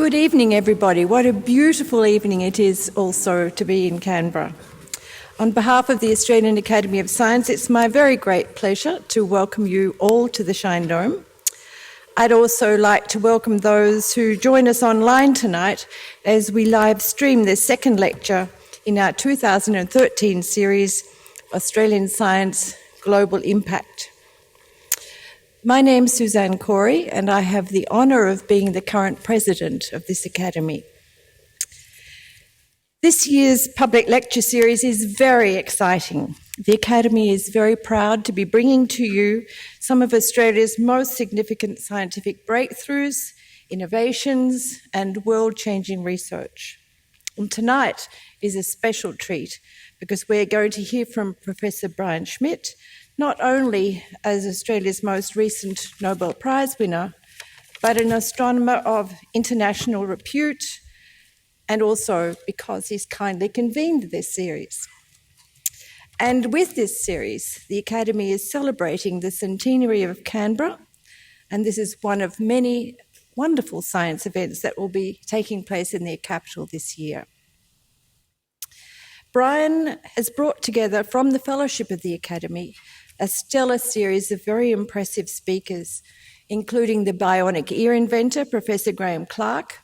Good evening, everybody. What a beautiful evening it is also to be in Canberra. On behalf of the Australian Academy of Science, it's my very great pleasure to welcome you all to the Shine Dome. I'd also like to welcome those who join us online tonight as we live stream this second lecture in our 2013 series, Australian Science Global Impact. My name's Suzanne Corey, and I have the honour of being the current president of this academy. This year's public lecture series is very exciting. The Academy is very proud to be bringing to you some of Australia's most significant scientific breakthroughs, innovations, and world-changing research. And tonight is a special treat because we're going to hear from Professor Brian Schmidt, not only as Australia's most recent Nobel Prize winner, but an astronomer of international repute, and also because he's kindly convened this series. And with this series, the Academy is celebrating the centenary of Canberra, and this is one of many wonderful science events that will be taking place in their capital this year. Brian has brought together from the Fellowship of the Academy a stellar series of very impressive speakers, including the bionic ear inventor, Professor Graham Clark,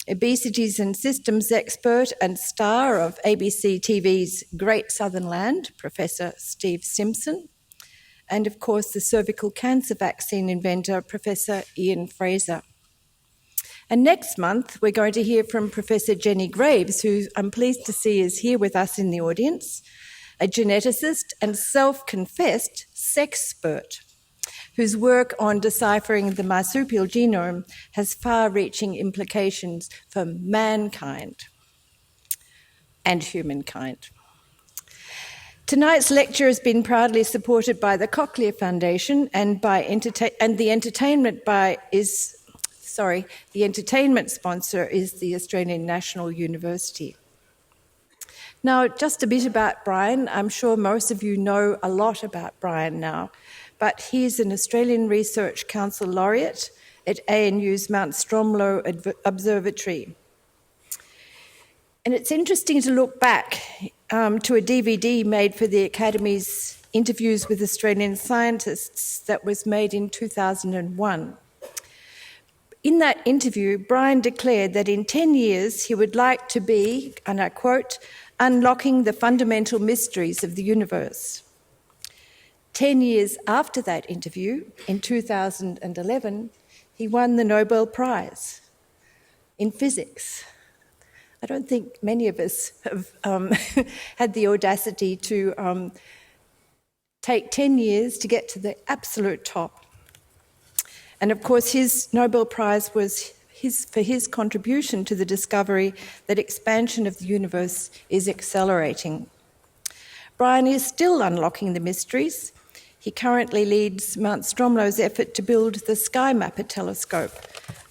obesities and systems expert and star of ABC TV's Great Southern Land, Professor Steve Simpson, and of course the cervical cancer vaccine inventor, Professor Ian Fraser. And next month, we're going to hear from Professor Jenny Graves, who I'm pleased to see is here with us in the audience, a geneticist and self-confessed sexpert, whose work on deciphering the marsupial genome has far-reaching implications for mankind and humankind. Tonight's lecture has been proudly supported by the Cochlear Foundation and the entertainment sponsor is the Australian National University. Now, just a bit about Brian. I'm sure most of you know a lot about Brian now, but he's an Australian Research Council laureate at ANU's Mount Stromlo Observatory. And it's interesting to look back to a DVD made for the Academy's Interviews with Australian Scientists that was made in 2001. In that interview, Brian declared that in 10 years he would like to be, and I quote, unlocking the fundamental mysteries of the universe. 10 years after that interview, in 2011, he won the Nobel Prize in physics. I don't think many of us have had the audacity to take 10 years to get to the absolute top. And of course, his Nobel Prize was for his contribution to the discovery that expansion of the universe is accelerating. Brian is still unlocking the mysteries. He currently leads Mount Stromlo's effort to build the SkyMapper telescope,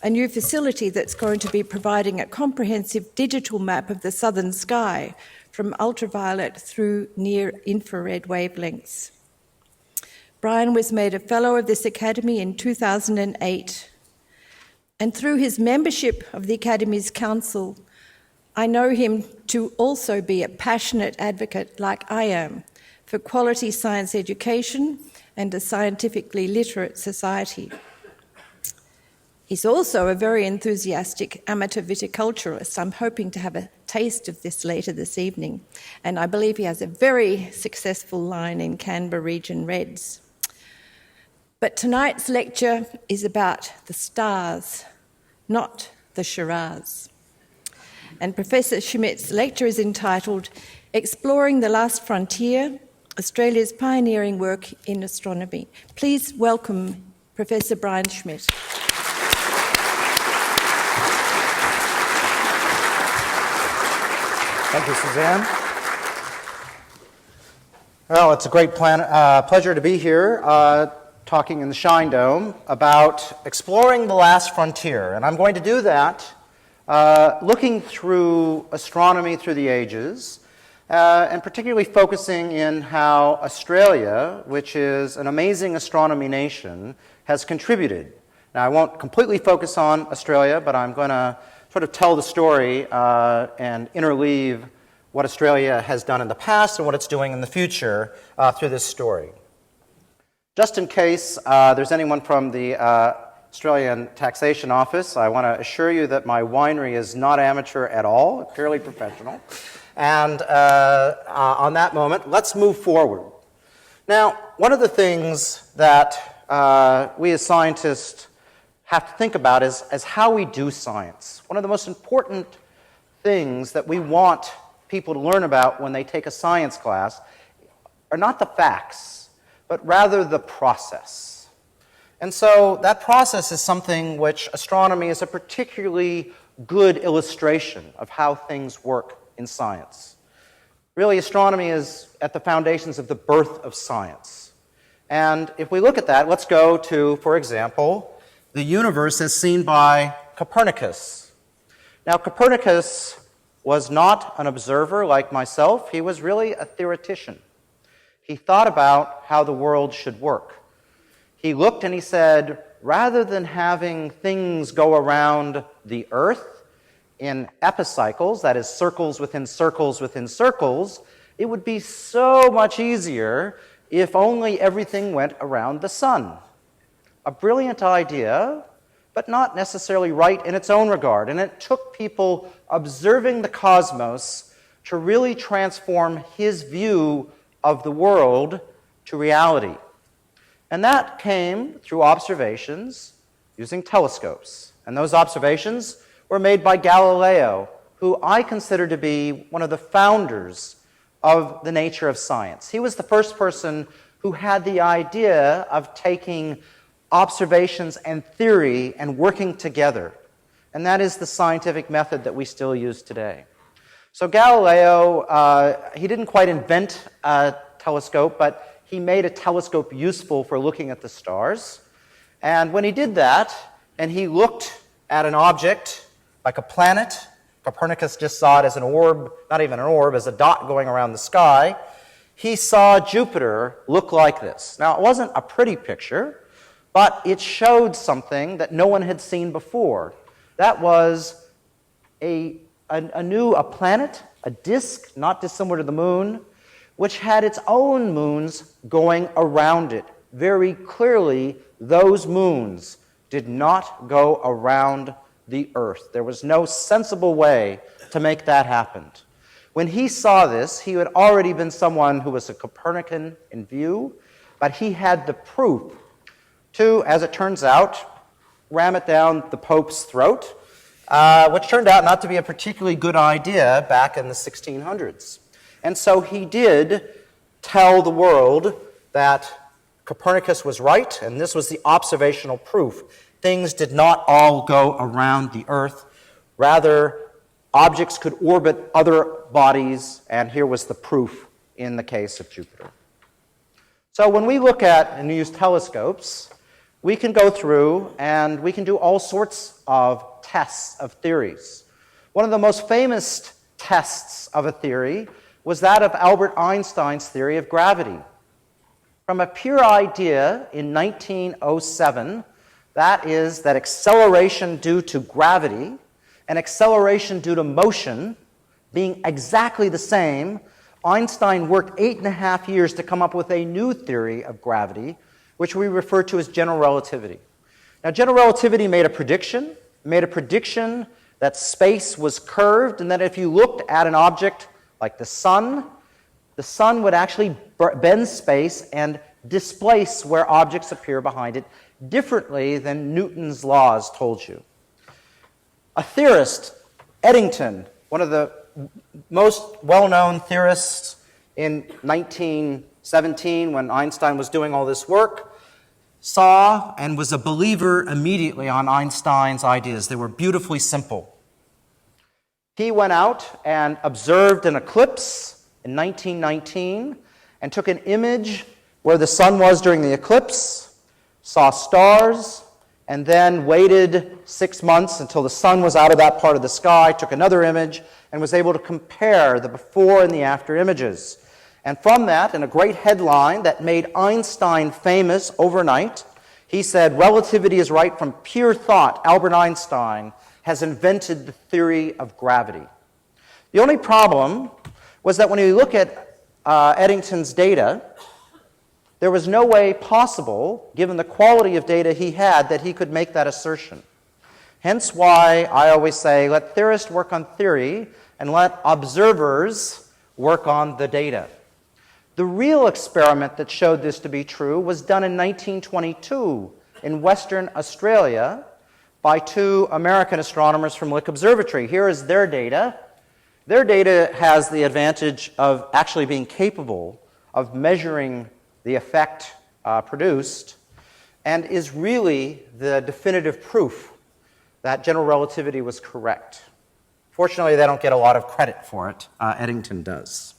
a new facility that's going to be providing a comprehensive digital map of the southern sky from ultraviolet through near-infrared wavelengths. Brian was made a Fellow of this Academy in 2008. And through his membership of the Academy's Council, I know him to also be a passionate advocate, like I am, for quality science education and a scientifically literate society. He's also a very enthusiastic amateur viticulturist. I'm hoping to have a taste of this later this evening. And I believe he has a very successful line in Canberra Region Reds. But tonight's lecture is about the stars, not the Shiraz. And Professor Schmidt's lecture is entitled Exploring the Last Frontier, Australia's Pioneering Work in Astronomy. Please welcome Professor Brian Schmidt. Thank you, Suzanne. Well, it's a great pleasure to be here talking in the Shine Dome about exploring the last frontier. And I'm going to do that looking through astronomy through the ages, and particularly focusing in how Australia, which is an amazing astronomy nation, has contributed. Now, I won't completely focus on Australia, but I'm going to sort of tell the story and interleave what Australia has done in the past and what it's doing in the future through this story. Just in case there's anyone from the Australian Taxation Office, I want to assure you that my winery is not amateur at all, purely professional. And on that moment, let's move forward. Now, one of the things that we as scientists have to think about is how we do science. One of the most important things that we want people to learn about when they take a science class are not the facts, but rather the process. And so that process is something which astronomy is a particularly good illustration of how things work in science. Really, astronomy is at the foundations of the birth of science. And if we look at that, let's go to, for example, the universe as seen by Copernicus. Now, Copernicus was not an observer like myself. He was really a theoretician. He thought about how the world should work. He looked and he said, rather than having things go around the Earth in epicycles, that is, circles within circles within circles, it would be so much easier if only everything went around the sun. A brilliant idea, but not necessarily right in its own regard. And it took people observing the cosmos to really transform his view of the world to reality. And that came through observations using telescopes. And those observations were made by Galileo, who I consider to be one of the founders of the nature of science. He was the first person who had the idea of taking observations and theory and working together. And that is the scientific method that we still use today. So Galileo, he didn't quite invent a telescope, but he made a telescope useful for looking at the stars. And when he did that, and he looked at an object like a planet, Copernicus just saw it as an orb, not even an orb, as a dot going around the sky, he saw Jupiter look like this. Now, it wasn't a pretty picture, but it showed something that no one had seen before. That was a planet, a disk, not dissimilar to the moon, which had its own moons going around it. Very clearly, those moons did not go around the Earth. There was no sensible way to make that happen. When he saw this, he had already been someone who was a Copernican in view, but he had the proof to, as it turns out, ram it down the Pope's throat, which turned out not to be a particularly good idea back in the 1600s. And so he did tell the world that Copernicus was right, and this was the observational proof. Things did not all go around the Earth. Rather, objects could orbit other bodies, and here was the proof in the case of Jupiter. So when we look at and use telescopes, we can go through and we can do all sorts of tests of theories. One of the most famous tests of a theory was that of Albert Einstein's theory of gravity. From a pure idea in 1907, that is, that acceleration due to gravity and acceleration due to motion being exactly the same, Einstein worked 8.5 years to come up with a new theory of gravity, which we refer to as general relativity. Now, general relativity made a prediction that space was curved, and that if you looked at an object like the sun would actually bend space and displace where objects appear behind it differently than Newton's laws told you. A theorist, Eddington, one of the most well-known theorists in 1917 when Einstein was doing all this work, saw and was a believer immediately on Einstein's ideas. They were beautifully simple. He went out and observed an eclipse in 1919 and took an image where the sun was during the eclipse, saw stars, and then waited 6 months until the sun was out of that part of the sky, took another image, and was able to compare the before and the after images. And from that, in a great headline that made Einstein famous overnight, he said, "Relativity is right from pure thought, Albert Einstein, has invented the theory of gravity. The only problem was that when you look at Eddington's data, there was no way possible, given the quality of data he had, that he could make that assertion. Hence why I always say, let theorists work on theory and let observers work on the data. The real experiment that showed this to be true was done in 1922 in Western Australia by two American astronomers from Lick Observatory. Here is their data. Their data has the advantage of actually being capable of measuring the effect produced and is really the definitive proof that general relativity was correct. Fortunately, they don't get a lot of credit for it. Eddington does.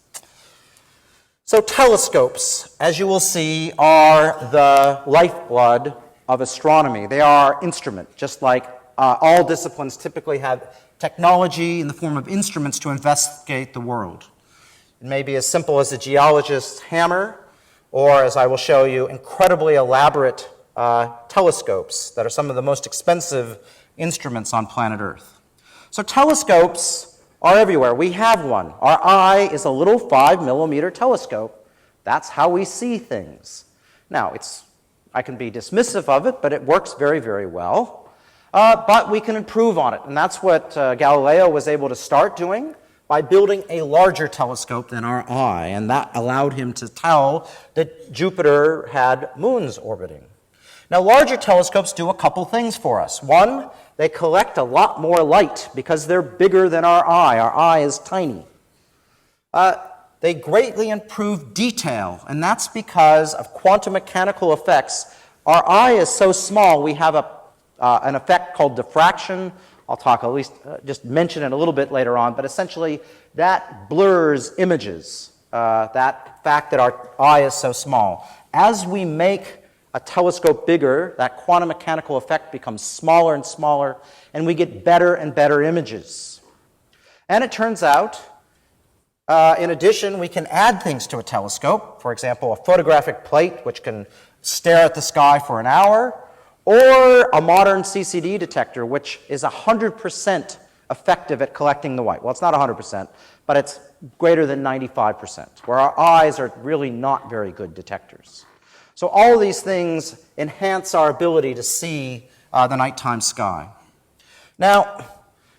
So telescopes, as you will see, are the lifeblood of astronomy. They are instruments, just like all disciplines typically have technology in the form of instruments to investigate the world. It may be as simple as a geologist's hammer, or, as I will show you, incredibly elaborate telescopes that are some of the most expensive instruments on planet Earth. So telescopes are everywhere. We have one. Our eye is a little 5-millimeter telescope. That's how we see things. Now, I can be dismissive of it, but it works very, very well. But we can improve on it, and that's what Galileo was able to start doing by building a larger telescope than our eye, and that allowed him to tell that Jupiter had moons orbiting. Now, larger telescopes do a couple things for us. One, they collect a lot more light because they're bigger than our eye. Our eye is tiny. They greatly improve detail, and that's because of quantum mechanical effects. Our eye is so small, we have an effect called diffraction. I'll talk at least, just mention it a little bit later on, but essentially that blurs images, that fact that our eye is so small. As we make a telescope bigger, that quantum mechanical effect becomes smaller and smaller, and we get better and better images. And it turns out, in addition, we can add things to a telescope. For example, a photographic plate, which can stare at the sky for an hour, or a modern CCD detector, which is 100% effective at collecting the light. Well, it's not 100%, but it's greater than 95%, where our eyes are really not very good detectors. So all of these things enhance our ability to see the nighttime sky. Now,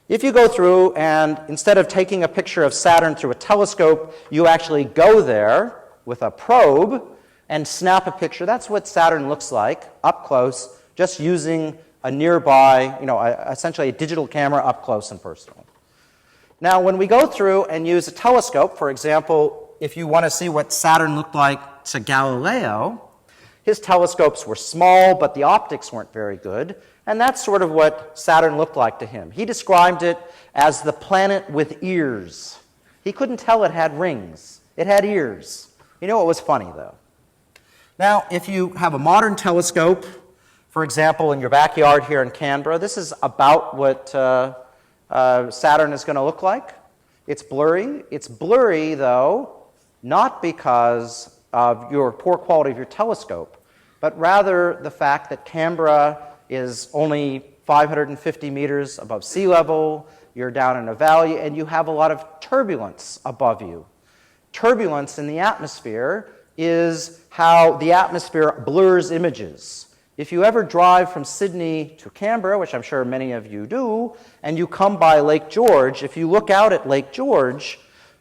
if you go through and instead of taking a picture of Saturn through a telescope, you actually go there with a probe and snap a picture, that's what Saturn looks like up close, just using a nearby, essentially a digital camera up close and personal. Now, when we go through and use a telescope, for example, if you want to see what Saturn looked like to Galileo, his telescopes were small, but the optics weren't very good, and that's sort of what Saturn looked like to him. He described it as the planet with ears. He couldn't tell it had rings. It had ears. You know what was funny, though? Now, if you have a modern telescope, for example, in your backyard here in Canberra, this is about what Saturn is going to look like. It's blurry. It's blurry, though, not because of your poor quality of your telescope, but rather the fact that Canberra is only 550 meters above sea level, you're down in a valley, and you have a lot of turbulence above you. Turbulence in the atmosphere is how the atmosphere blurs images. If you ever drive from Sydney to Canberra, which I'm sure many of you do, and you come by Lake George, if you look out at Lake George,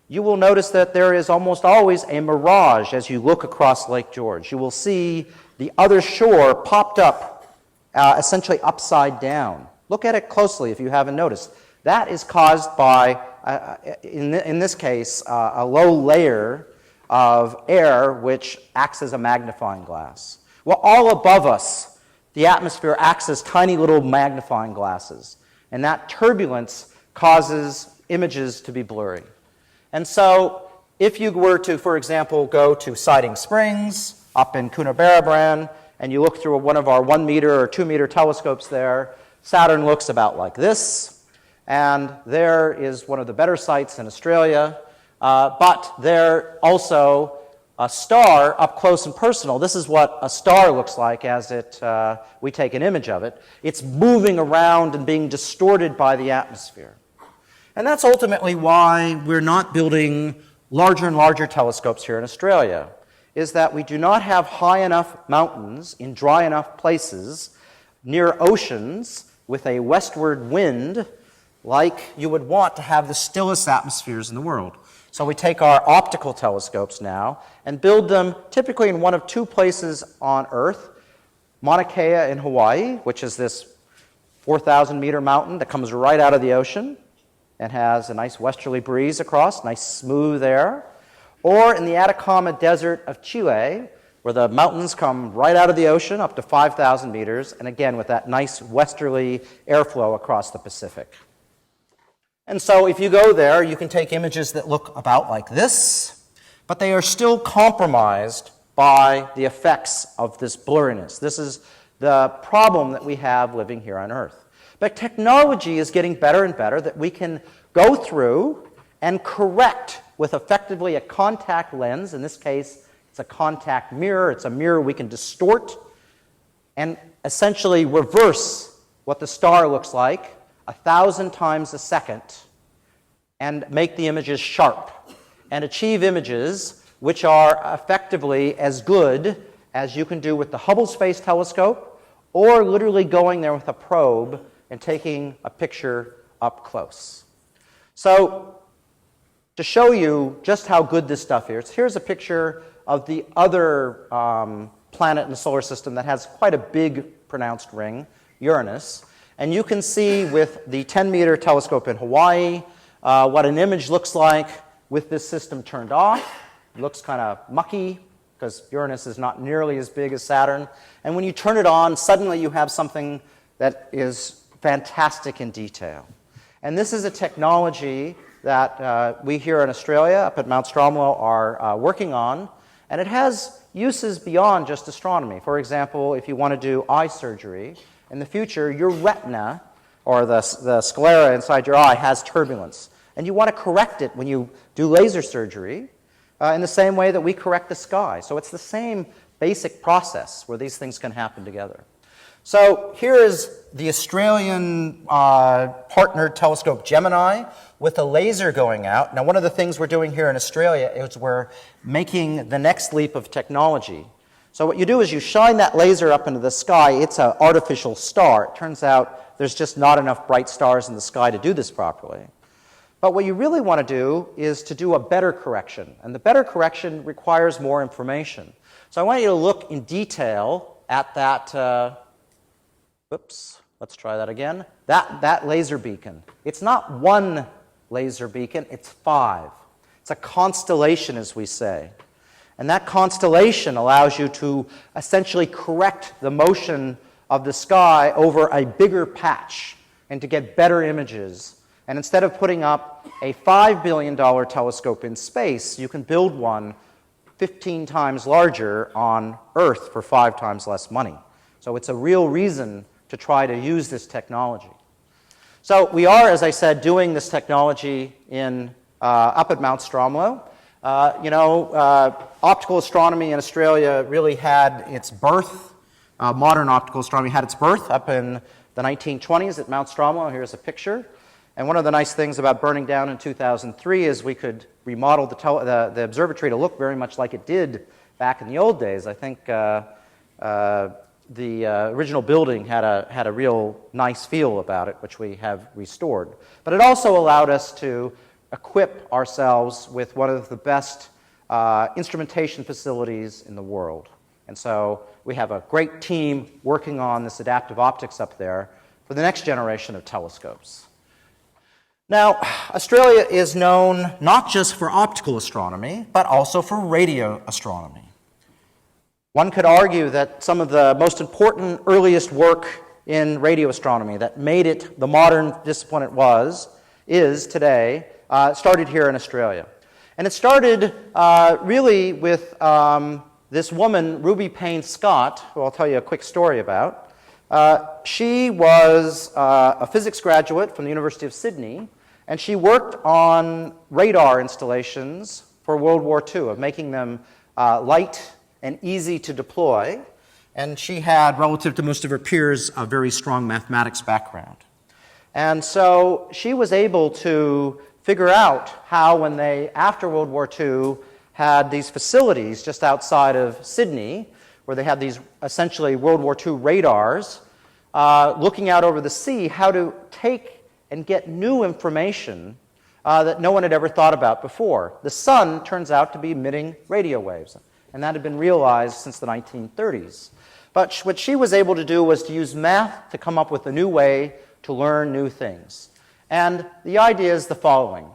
you will notice that there is almost always a mirage as you look across Lake George. You will see the other shore popped up, essentially upside down. Look at it closely if you haven't noticed. That is caused by, in this case, a low layer of air which acts as a magnifying glass. Well, all above us, the atmosphere acts as tiny little magnifying glasses, and that turbulence causes images to be blurry. And so if you were to, for example, go to Siding Springs up in Coonabarabran, and you look through one of our 1 meter or 2 meter telescopes there, Saturn looks about like this. And there is one of the better sites in Australia. But there also, a star up close and personal. This is what a star looks like as we take an image of it. It's moving around and being distorted by the atmosphere. And that's ultimately why we're not building larger and larger telescopes here in Australia, is that we do not have high enough mountains in dry enough places near oceans with a westward wind like you would want to have the stillest atmospheres in the world. So we take our optical telescopes now and build them typically in one of two places on Earth, Mauna Kea in Hawaii, which is this 4,000-meter mountain that comes right out of the ocean and has a nice westerly breeze across, nice smooth air, or in the Atacama Desert of Chile, where the mountains come right out of the ocean up to 5,000 meters, and again with that nice westerly airflow across the Pacific. And so if you go there, you can take images that look about like this, but they are still compromised by the effects of this blurriness. This is the problem that we have living here on Earth. But technology is getting better and better that we can go through and correct with effectively a contact lens. In this case, it's a contact mirror. It's a mirror we can distort and essentially reverse what the star looks like 1,000 times a second and make the images sharp and achieve images which are effectively as good as you can do with the Hubble Space Telescope or literally going there with a probe and taking a picture up close. So to show you just how good this stuff is, here's a picture of the other planet in the solar system that has quite a big pronounced ring, Uranus. And you can see with the 10-meter telescope in Hawaii what an image looks like with this system turned off. It looks kind of mucky because Uranus is not nearly as big as Saturn. And when you turn it on, suddenly you have something that is fantastic in detail. And this is a technology that we here in Australia, up at Mount Stromlo, are working on. And it has uses beyond just astronomy. For example, if you want to do eye surgery, in the future, your retina, or the sclera inside your eye, has turbulence. And you want to correct it when you do laser surgery in the same way that we correct the sky. So it's the same basic process where these things can happen together. So here is the Australian partnered telescope Gemini with a laser going out. Now, one of the things we're doing here in Australia is we're making the next leap of technology. So what you do is you shine that laser up into the sky. It's an artificial star. It turns out there's just not enough bright stars in the sky to do this properly. But what you really want to do is to do a better correction. And the better correction requires more information. So I want you to look in detail at that let's try that again. That laser beacon. It's not one laser beacon, it's 5. It's a constellation, as we say. And that constellation allows you to essentially correct the motion of the sky over a bigger patch and to get better images. And instead of putting up a $5 billion telescope in space, you can build one 15 times larger on Earth for 5 times less money. So it's a real reason to try to use this technology. So we are, as I said, doing this technology up at Mount Stromlo. Optical astronomy in Australia really had its birth, modern optical astronomy had its birth up in the 1920s at Mount Stromlo. Here's a picture. And one of the nice things about burning down in 2003 is we could remodel the observatory to look very much like it did back in the old days. I think the original building had a real nice feel about it, which we have restored. But it also allowed us to equip ourselves with one of the best instrumentation facilities in the world. And so we have a great team working on this adaptive optics up there for the next generation of telescopes. Now, Australia is known not just for optical astronomy, but also for radio astronomy. One could argue that some of the most important, earliest work in radio astronomy that made it the modern discipline it is today, started here in Australia. And it started really with this woman, Ruby Payne Scott, who I'll tell you a quick story about. She was a physics graduate from the University of Sydney, and she worked on radar installations for World War II, of making them light and easy to deploy. And she had, relative to most of her peers, a very strong mathematics background. And so she was able to figure out how, when they, after World War II, had these facilities just outside of Sydney, where they had these essentially World War II radars, looking out over the sea, how to take and get new information that no one had ever thought about before. The sun turns out to be emitting radio waves, and that had been realized since the 1930s. But what she was able to do was to use math to come up with a new way to learn new things. And the idea is the following.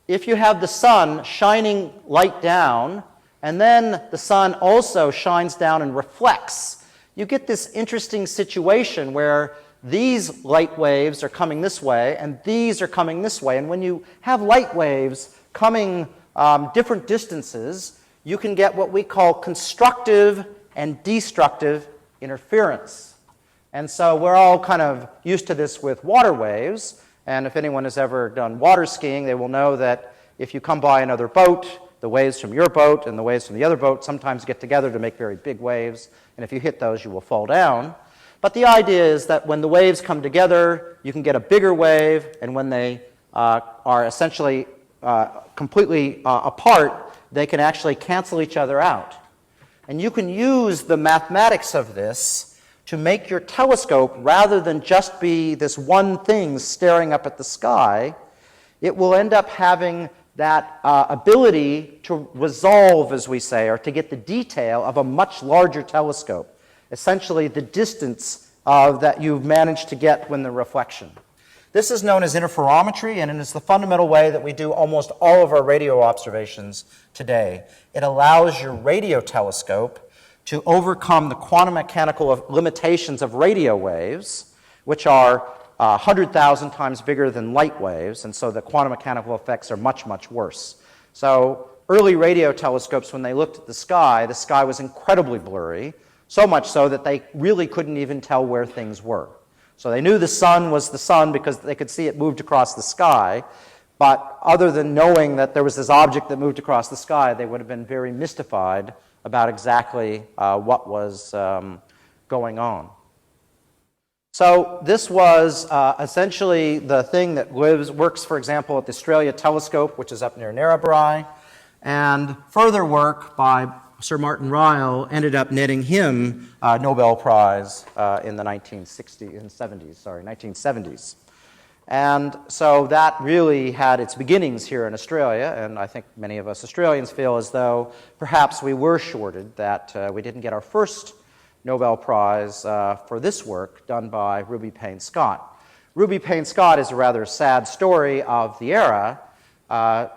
If you have the sun shining light down, and then the sun also shines down and reflects, you get this interesting situation where these light waves are coming this way, and these are coming this way. And when you have light waves coming different distances, you can get what we call constructive and destructive interference. And so we're all kind of used to this with water waves. And if anyone has ever done water skiing, they will know that if you come by another boat, the waves from your boat and the waves from the other boat sometimes get together to make very big waves. And if you hit those, you will fall down. But the idea is that when the waves come together, you can get a bigger wave. And when they are essentially completely apart, they can actually cancel each other out. And you can use the mathematics of this to make your telescope, rather than just be this one thing staring up at the sky, it will end up having that ability to resolve, as we say, or to get the detail of a much larger telescope, essentially the distance that you've managed to get when the reflection. This is known as interferometry, and it is the fundamental way that we do almost all of our radio observations today. It allows your radio telescope to overcome the quantum mechanical limitations of radio waves, which are 100,000 times bigger than light waves, and so the quantum mechanical effects are much, much worse. So early radio telescopes, when they looked at the sky was incredibly blurry, so much so that they really couldn't even tell where things were. So they knew the sun was the sun because they could see it moved across the sky, but other than knowing that there was this object that moved across the sky, they would have been very mystified about exactly what was going on. So this was essentially the thing that works, for example, at the Australia Telescope, which is up near Narrabri, and further work by Sir Martin Ryle ended up netting him a Nobel Prize in the 1970s. And so that really had its beginnings here in Australia, and I think many of us Australians feel as though perhaps we were shorted, that we didn't get our first Nobel Prize for this work done by Ruby Payne Scott. Ruby Payne Scott is a rather sad story of the era.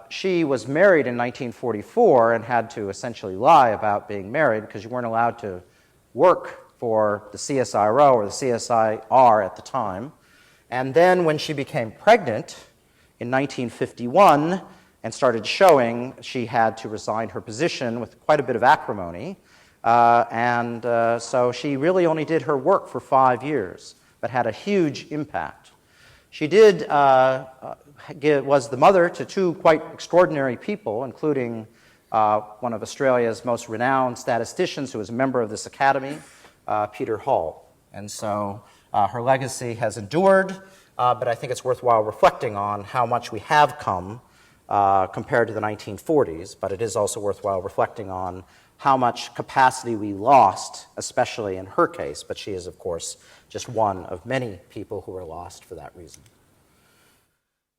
She was married in 1944 and had to essentially lie about being married because you weren't allowed to work for the CSIRO or the CSIR at the time. And then when she became pregnant in 1951 and started showing, she had to resign her position with quite a bit of acrimony. So she really only did her work for 5 years, but had a huge impact. She was the mother to two quite extraordinary people, including one of Australia's most renowned statisticians who was a member of this academy, Peter Hall. And so her legacy has endured, but I think it's worthwhile reflecting on how much we have come compared to the 1940s, but it is also worthwhile reflecting on how much capacity we lost, especially in her case, but she is, of course, just one of many people who were lost for that reason.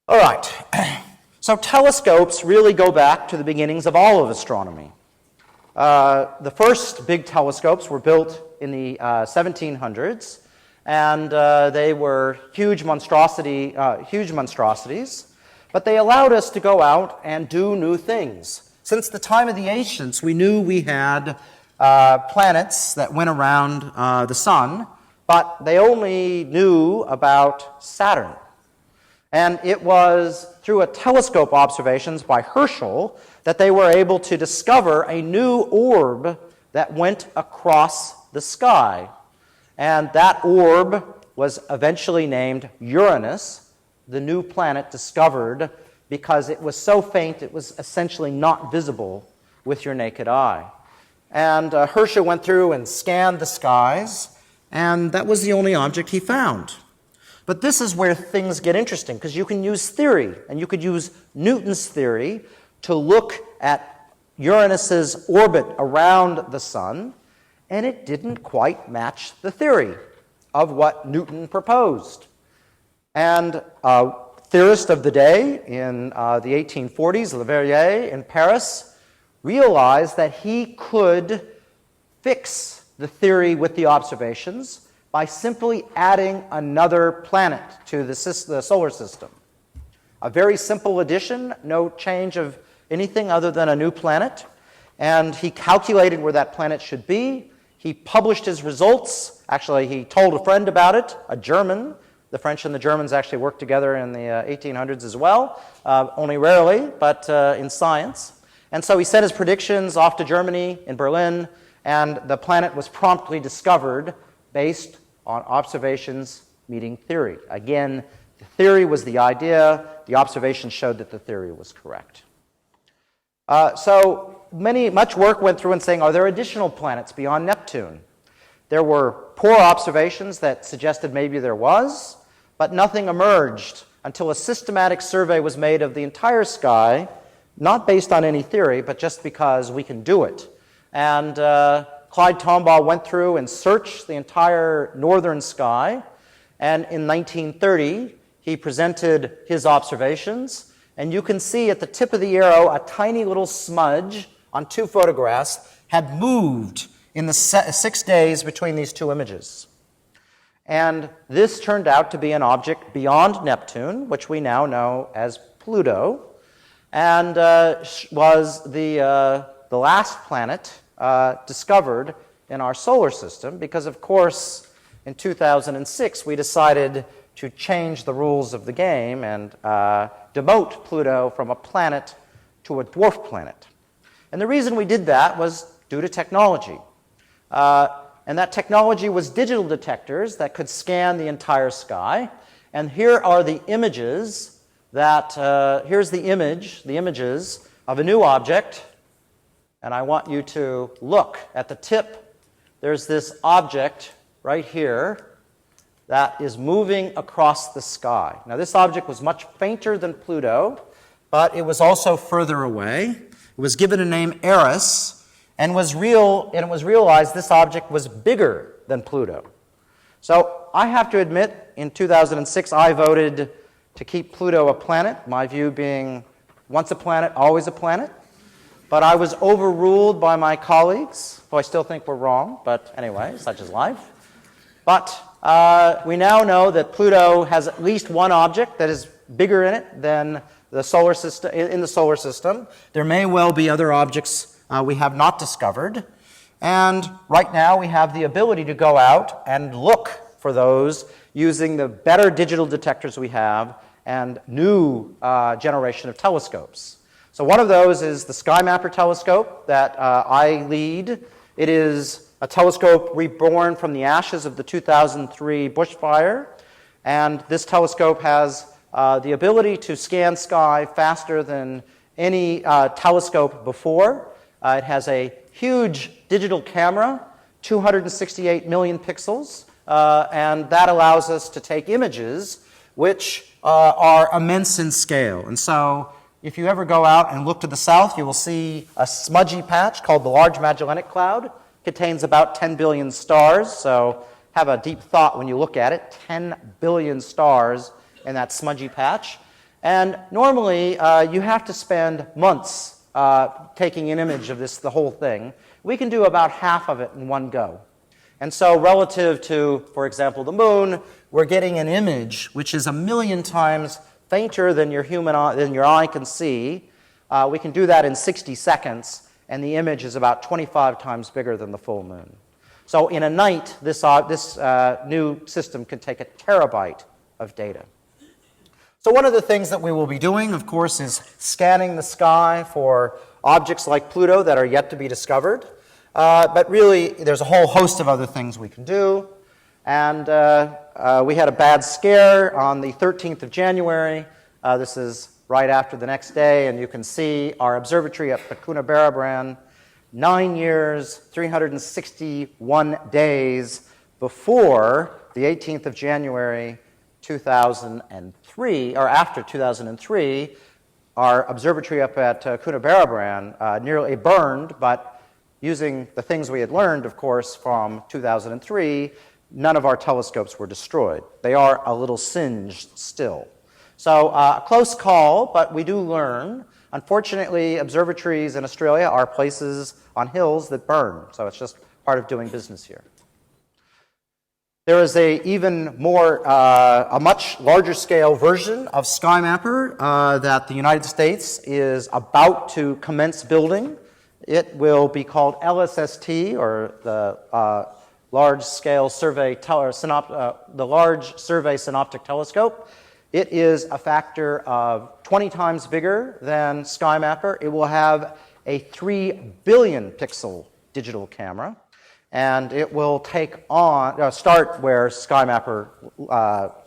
All right, so telescopes really go back to the beginnings of all of astronomy. The first big telescopes were built in the 1700s, and they were huge monstrosities, but they allowed us to go out and do new things. Since the time of the ancients, we knew we had planets that went around the sun, but they only knew about Saturn. And it was through a telescope observations by Herschel that they were able to discover a new orb that went across the sky. And that orb was eventually named Uranus, the new planet discovered because it was so faint it was essentially not visible with your naked eye. And Herschel went through and scanned the skies, and that was the only object he found. But this is where things get interesting, because you can use theory, and you could use Newton's theory to look at Uranus's orbit around the sun, and it didn't quite match the theory of what Newton proposed. And a theorist of the day in the 1840s, Leverrier in Paris, realized that he could fix the theory with the observations by simply adding another planet to the solar system. A very simple addition, no change of anything other than a new planet. And he calculated where that planet should be. He published his results. Actually, he told a friend about it, a German. The French and the Germans actually worked together in the 1800s as well, only rarely, but in science. And so he sent his predictions off to Germany in Berlin, and the planet was promptly discovered based on observations meeting theory. Again, the theory was the idea. The observations showed that the theory was correct. So much work went through in saying, are there additional planets beyond Neptune? There were poor observations that suggested maybe there was, but nothing emerged until a systematic survey was made of the entire sky, not based on any theory, but just because we can do it. And Clyde Tombaugh went through and searched the entire northern sky, and in 1930, he presented his observations, and you can see at the tip of the arrow a tiny little smudge on 2 photographs had moved in the 6 days between these 2 images. And this turned out to be an object beyond Neptune, which we now know as Pluto, and was the last planet discovered in our solar system, because, of course, in 2006, we decided to change the rules of the game and demote Pluto from a planet to a dwarf planet. And the reason we did that was due to technology. And that technology was digital detectors that could scan the entire sky. And here are the images that, here's the images of a new object. And I want you to look at the tip. There's this object right here that is moving across the sky. Now, this object was much fainter than Pluto, but it was also further away. It was given a name Eris, and it was realized this object was bigger than Pluto. So I have to admit, in 2006, I voted to keep Pluto a planet, my view being once a planet, always a planet. But I was overruled by my colleagues, who I still think were wrong, but anyway, such is life. But we now know that Pluto has at least one object that is bigger in it than the solar system. In the solar system, there may well be other objects we have not discovered, and right now we have the ability to go out and look for those using the better digital detectors we have and new generation of telescopes. So one of those is the SkyMapper telescope that I lead. It is a telescope reborn from the ashes of the 2003 bushfire, and this telescope has the ability to scan sky faster than any telescope before. It has a huge digital camera, 268 million pixels, and that allows us to take images which are immense in scale. And so if you ever go out and look to the south, you will see a smudgy patch called the Large Magellanic Cloud. It contains about 10 billion stars, so have a deep thought when you look at it. 10 billion stars in that smudgy patch. And normally, you have to spend months taking an image of the whole thing. We can do about half of it in one go. And so relative to, for example, the moon, we're getting an image which is 1 million times fainter than your eye can see. We can do that in 60 seconds, and the image is about 25 times bigger than the full moon. So in a night, this new system can take a terabyte of data. So one of the things that we will be doing, of course, is scanning the sky for objects like Pluto that are yet to be discovered. But really, there's a whole host of other things we can do. And we had a bad scare on the 13th of January. This is right after the next day, and you can see our observatory at Cunabara, 9 years, 361 days before the 18th of January 2003, or after 2003, our observatory up at Cunabara nearly burned, but using the things we had learned, of course, from 2003, none of our telescopes were destroyed. They are a little singed still. So a close call, but we do learn. Unfortunately, observatories in Australia are places on hills that burn, so it's just part of doing business here. There is a much larger scale version of SkyMapper that the United States is about to commence building. It will be called LSST, or the Large Survey Synoptic Telescope. It is a factor of 20 times bigger than SkyMapper. It will have a 3 billion pixel digital camera, and it will start where SkyMapper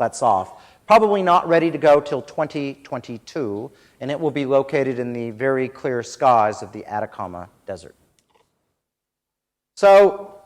lets off. Probably not ready to go till 2022, and it will be located in the very clear skies of the Atacama Desert. So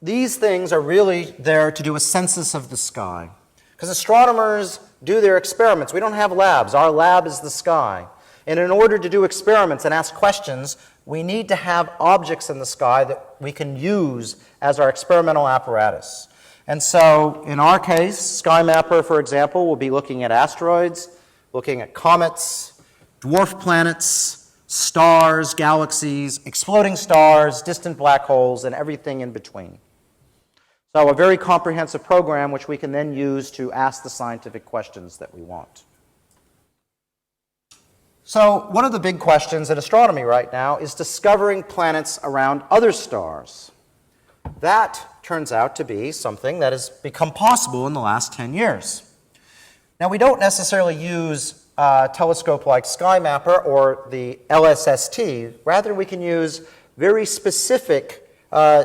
these things are really there to do a census of the sky, because astronomers do their experiments. We don't have labs. Our lab is the sky. And in order to do experiments and ask questions, we need to have objects in the sky that we can use as our experimental apparatus. And so, in our case, SkyMapper, for example, will be looking at asteroids, looking at comets, dwarf planets, stars, galaxies, exploding stars, distant black holes, and everything in between. So a very comprehensive program which we can then use to ask the scientific questions that we want. So one of the big questions in astronomy right now is discovering planets around other stars. That turns out to be something that has become possible in the last 10 years. Now, we don't necessarily use a telescope like SkyMapper or the LSST. Rather, we can use very specific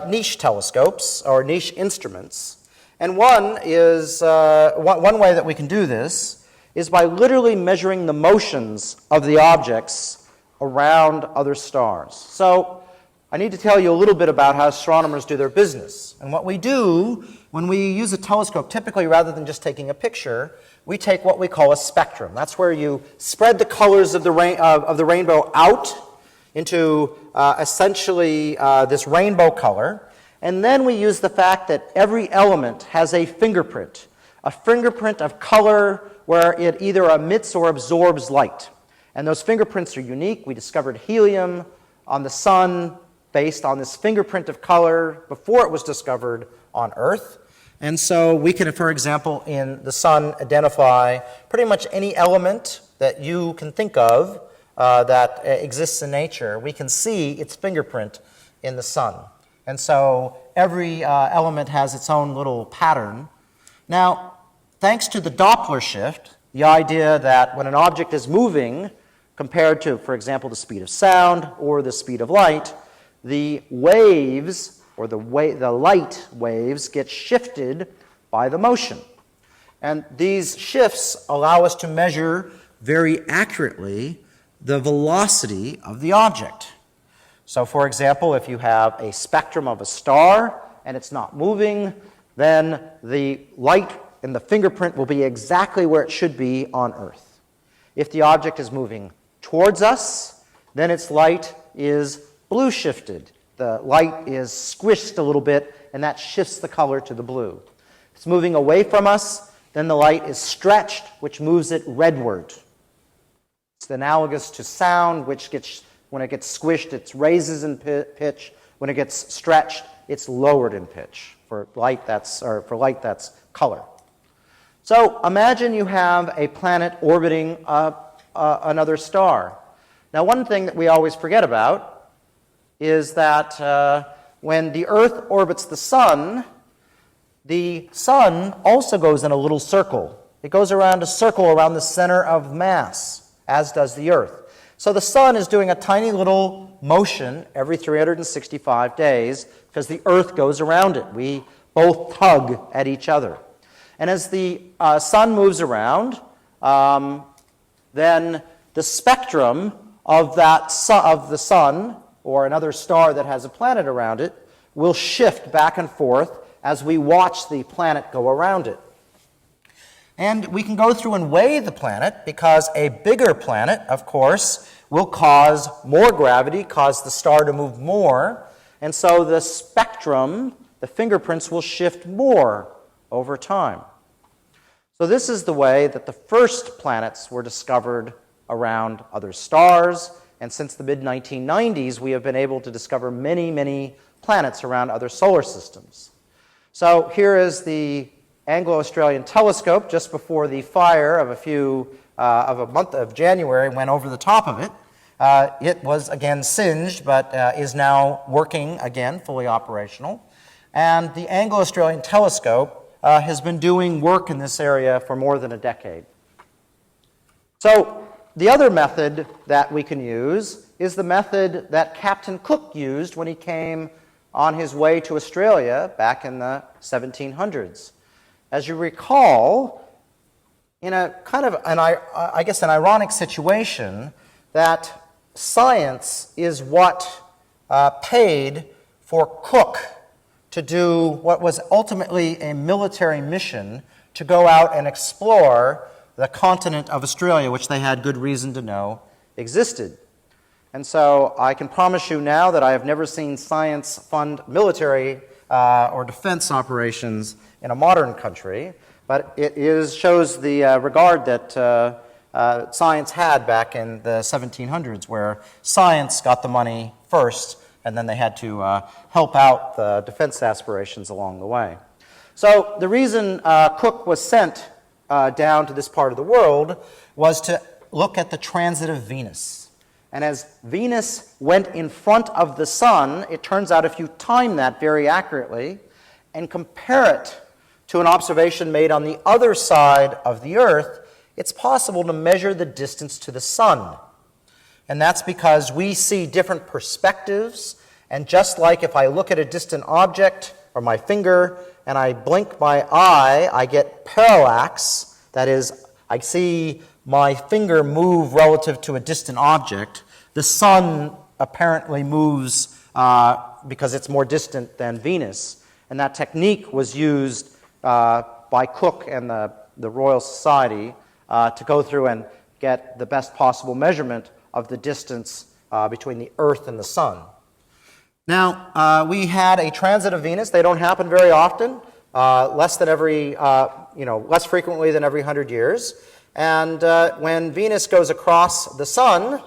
niche telescopes or niche instruments. And one way that we can do this is by literally measuring the motions of the objects around other stars. So I need to tell you a little bit about how astronomers do their business. And what we do when we use a telescope, typically rather than just taking a picture, we take what we call a spectrum. That's where you spread the colors of the rainbow out into essentially this rainbow color. And then we use the fact that every element has a fingerprint of color where it either emits or absorbs light. And those fingerprints are unique. We discovered helium on the sun based on this fingerprint of color before it was discovered on Earth. And so we can, for example, in the sun, identify pretty much any element that you can think of that exists in nature. We can see its fingerprint in the sun. And so every element has its own little pattern. Now, thanks to the Doppler shift, the idea that when an object is moving compared to, for example, the speed of sound or the speed of light, the waves, or the light waves, get shifted by the motion. And these shifts allow us to measure very accurately the velocity of the object. So, for example, if you have a spectrum of a star and it's not moving, then the light in the fingerprint will be exactly where it should be on Earth. If the object is moving towards us, then its light is blue shifted. The light is squished a little bit, and that shifts the color to the blue. If it's moving away from us, then the light is stretched, which moves it redward. It's analogous to sound, which when it gets squished, it raises in pitch. When it gets stretched, it's lowered in pitch. For light, that's color. So imagine you have a planet orbiting another star. Now, one thing that we always forget about is that when the Earth orbits the sun also goes in a little circle. It goes around a circle around the center of mass, as does the Earth. So the sun is doing a tiny little motion every 365 days because the Earth goes around it. We both tug at each other. And as the sun moves around, then the spectrum of of the sun, or another star that has a planet around it, will shift back and forth as we watch the planet go around it. And we can go through and weigh the planet, because a bigger planet, of course, will cause more gravity, cause the star to move more, and so the spectrum, the fingerprints, will shift more over time. So this is the way that the first planets were discovered around other stars, and since the mid-1990s, we have been able to discover many, many planets around other solar systems. So here is the Anglo-Australian telescope just before the fire of a month of January went over the top of it. It was again singed, but is now working again, fully operational. And the Anglo-Australian telescope has been doing work in this area for more than a decade. So the other method that we can use is the method that Captain Cook used when he came on his way to Australia back in the 1700s. As you recall, in a kind of, an ironic situation, that science is what paid for Cook to do what was ultimately a military mission to go out and explore the continent of Australia, which they had good reason to know existed. And so I can promise you now that I have never seen science fund military or defense operations in a modern country, but it shows the regard that science had back in the 1700s, where science got the money first, and then they had to help out the defense aspirations along the way. So the reason Cook was sent down to this part of the world was to look at the transit of Venus. And as Venus went in front of the sun, it turns out if you time that very accurately and compare it to an observation made on the other side of the Earth, it's possible to measure the distance to the sun. And that's because we see different perspectives, and just like if I look at a distant object or my finger and I blink my eye, I get parallax. That is, I see my finger move relative to a distant object. The sun apparently moves because it's more distant than Venus. And that technique was used by Cook and the Royal Society to go through and get the best possible measurement of the distance between the Earth and the sun. Now, we had a transit of Venus. They don't happen very often, less frequently than every 100 years. And when Venus goes across the sun,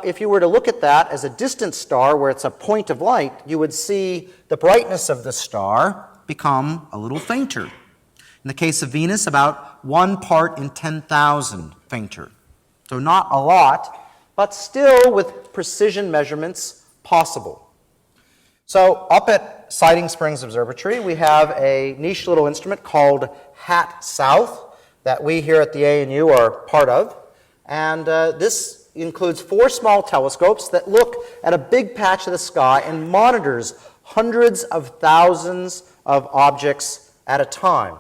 if you were to look at that as a distant star where it's a point of light, you would see the brightness of the star become a little fainter. In the case of Venus, about 1 part in 10,000 fainter. So not a lot, but still with precision measurements possible. So up at Siding Springs Observatory, we have a niche little instrument called HAT South that we here at the ANU are part of. And this includes 4 small telescopes that look at a big patch of the sky and monitors hundreds of thousands of objects at a time.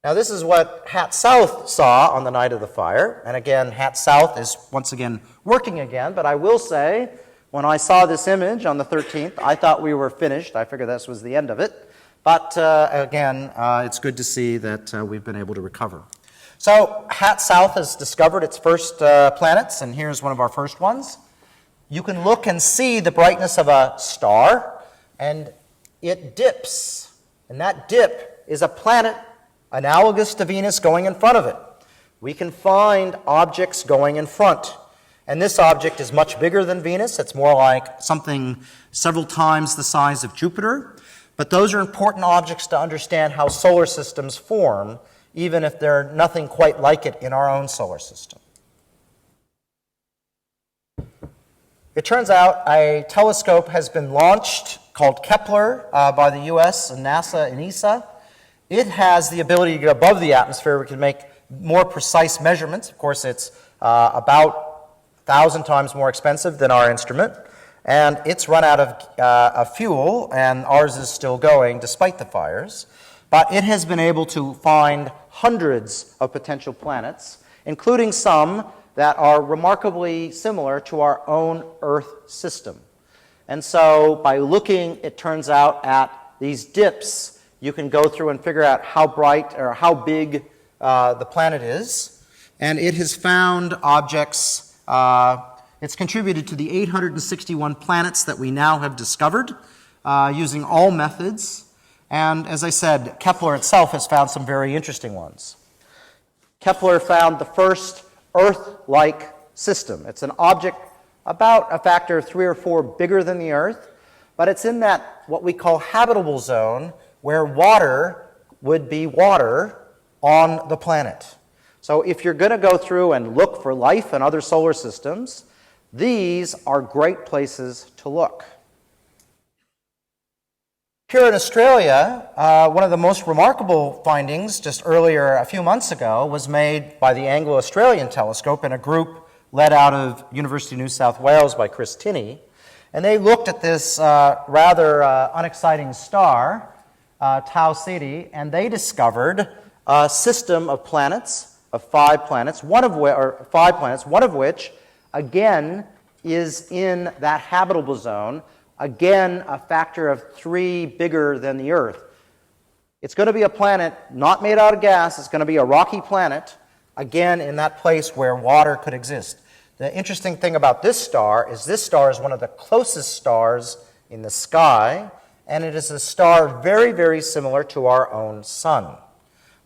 Now, this is what HAT South saw on the night of the fire. And again, HAT South is once again working again. But I will say, when I saw this image on the 13th, I thought we were finished. I figured this was the end of it. But again, it's good to see that we've been able to recover. So HAT South has discovered its first planets, and here's one of our first ones. You can look and see the brightness of a star, and it dips. And that dip is a planet analogous to Venus going in front of it. We can find objects going in front. And this object is much bigger than Venus. It's more like something several times the size of Jupiter. But those are important objects to understand how solar systems form, even if they're nothing quite like it in our own solar system. It turns out a telescope has been launched called Kepler by the US and NASA and ESA. It has the ability to get above the atmosphere. We can make more precise measurements. Of course, it's about 1,000 times more expensive than our instrument. And it's run out of fuel, and ours is still going despite the fires. But it has been able to find hundreds of potential planets, including some that are remarkably similar to our own Earth system. And so by looking, it turns out, at these dips, you can go through and figure out how bright or how big the planet is. And it has found objects, it's contributed to the 861 planets that we now have discovered using all methods. And as I said, Kepler itself has found some very interesting ones. Kepler found the first Earth-like system. It's an object about a factor of 3 or 4 bigger than the Earth, but it's in that what we call habitable zone where water would be water on the planet. So if you're going to go through and look for life in other solar systems, these are great places to look. Here in Australia, one of the most remarkable findings just earlier, a few months ago, was made by the Anglo-Australian Telescope in a group led out of University of New South Wales by Chris Tinney. And they looked at this rather unexciting star, Tau Ceti, and they discovered a system of planets, of 5 planets, one of which, again, is in that habitable zone, again, a factor of 3 bigger than the Earth. It's going to be a planet not made out of gas. It's going to be a rocky planet, again, in that place where water could exist. The interesting thing about this star is one of the closest stars in the sky, and it is a star very, very similar to our own sun.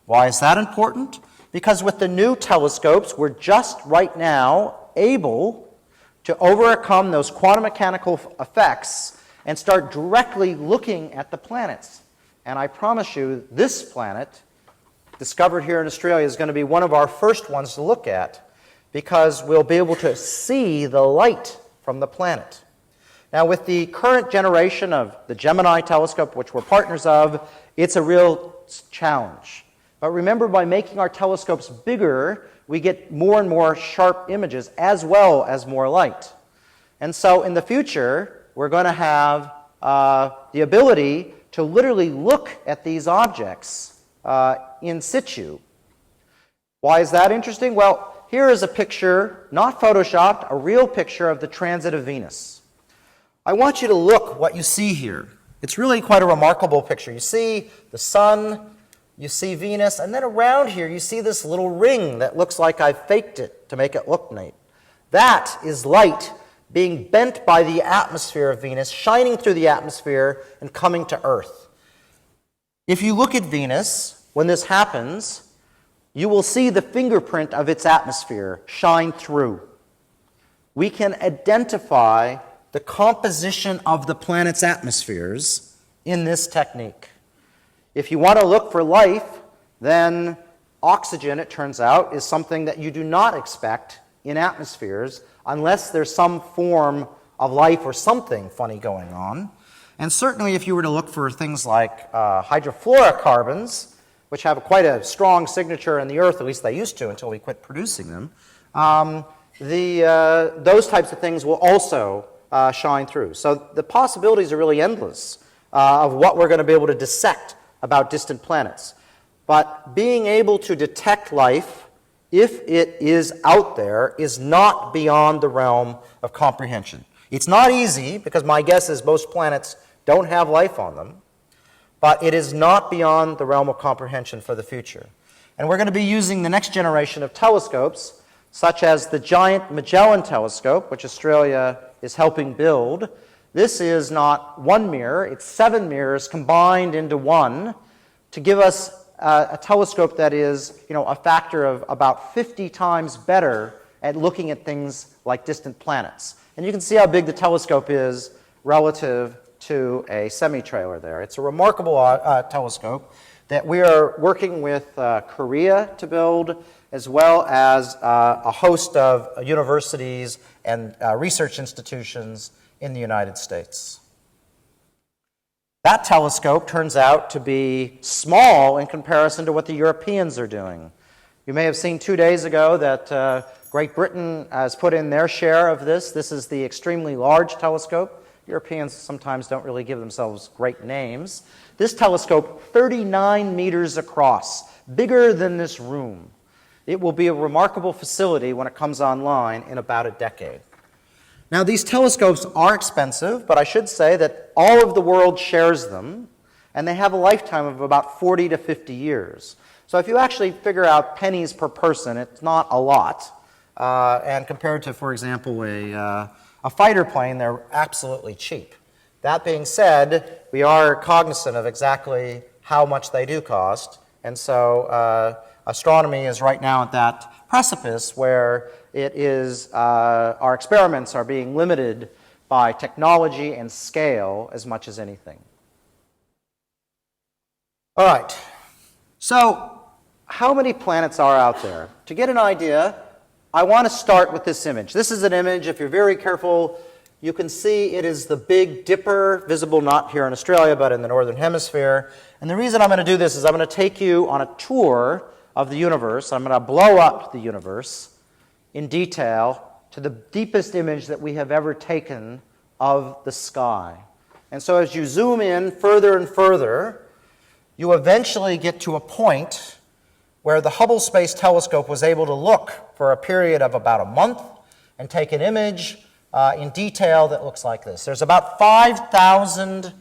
Why is that important? Because with the new telescopes, we're just right now able to overcome those quantum mechanical effects and start directly looking at the planets. And I promise you, this planet, discovered here in Australia, is going to be one of our first ones to look at, because we'll be able to see the light from the planet. Now, with the current generation of the Gemini telescope, which we're partners of, it's a real challenge. But remember, by making our telescopes bigger, we get more and more sharp images as well as more light. And so in the future, we're going to have the ability to literally look at these objects in situ. Why is that interesting? Well, here is a picture, not photoshopped, a real picture of the transit of Venus. I want you to look what you see here. It's really quite a remarkable picture. You see the sun, you see Venus, and then around here you see this little ring that looks like I've faked it to make it look neat. That is light being bent by the atmosphere of Venus, shining through the atmosphere and coming to Earth. If you look at Venus, when this happens, you will see the fingerprint of its atmosphere shine through. We can identify the composition of the planet's atmospheres in this technique. If you want to look for life, then oxygen, it turns out, is something that you do not expect in atmospheres unless there's some form of life or something funny going on. And certainly if you were to look for things like hydrofluorocarbons, which have quite a strong signature in the Earth, at least they used to until we quit producing them, those types of things will also shine through. So the possibilities are really endless of what we're going to be able to dissect about distant planets. But being able to detect life, if it is out there, is not beyond the realm of comprehension. It's not easy, because my guess is most planets don't have life on them, but it is not beyond the realm of comprehension for the future. And we're going to be using the next generation of telescopes, such as the giant Magellan telescope, which Australia is helping build. This is not one mirror, it's 7 mirrors combined into one to give us a telescope that is, a factor of about 50 times better at looking at things like distant planets. And you can see how big the telescope is relative to a semi-trailer there. It's a remarkable telescope that we are working with Korea to build, as well as a host of universities and research institutions in the United States. That telescope turns out to be small in comparison to what the Europeans are doing. You may have seen 2 days ago that Great Britain has put in their share of this. This is the extremely large telescope. Europeans sometimes don't really give themselves great names. This telescope, 39 meters across, bigger than this room. It will be a remarkable facility when it comes online in about a decade. Now, these telescopes are expensive, but I should say that all of the world shares them, and they have a lifetime of about 40 to 50 years. So if you actually figure out pennies per person, it's not a lot. And compared to, for example, a fighter plane, they're absolutely cheap. That being said, we are cognizant of exactly how much they do cost, and so astronomy is right now at that precipice where it is our experiments are being limited by technology and scale as much as anything. All right, so how many planets are out there? To get an idea, I want to start with this image. This is an image, if you're very careful, you can see it is the Big Dipper, visible not here in Australia, but in the Northern Hemisphere. And the reason I'm going to do this is I'm going to take you on a tour of the universe. I'm going to blow up the universe in detail to the deepest image that we have ever taken of the sky. And so as you zoom in further and further, you eventually get to a point where the Hubble Space Telescope was able to look for a period of about a month and take an image in detail that looks like this. There's about 5,000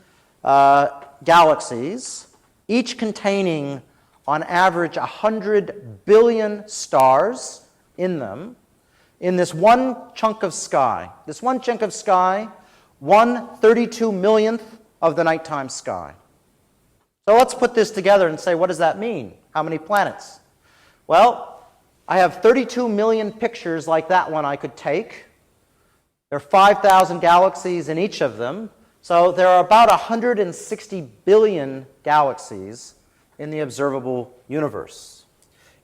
galaxies, each containing, on average, 100 billion stars in them, in this one chunk of sky. This one chunk of sky, 1/32 millionth of the nighttime sky. So let's put this together and say, what does that mean? How many planets? Well, I have 32 million pictures like that one I could take. There are 5,000 galaxies in each of them, so there are about 160 billion galaxies in the observable universe.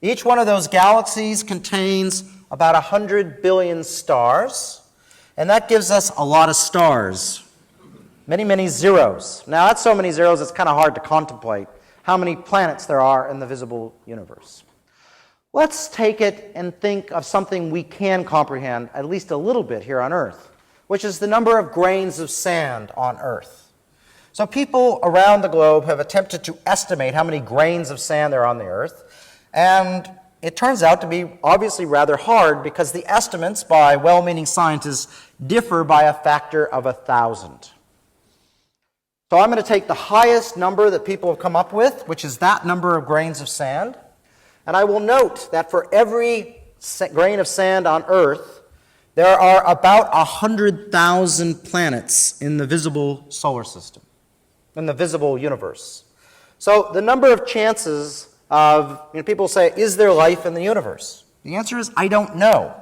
Each one of those galaxies contains about 100 billion stars, and that gives us a lot of stars. Many, many zeros. Now, that's so many zeros, it's kind of hard to contemplate how many planets there are in the visible universe. Let's take it and think of something we can comprehend at least a little bit here on Earth, which is the number of grains of sand on Earth. So people around the globe have attempted to estimate how many grains of sand there are on the Earth, and it turns out to be obviously rather hard because the estimates by well-meaning scientists differ by a factor of 1,000. So I'm going to take the highest number that people have come up with, which is that number of grains of sand, and I will note that for every grain of sand on Earth, there are about 100,000 planets in the visible solar system, in the visible universe. So the number of chances of, people say, is there life in the universe? The answer is, I don't know.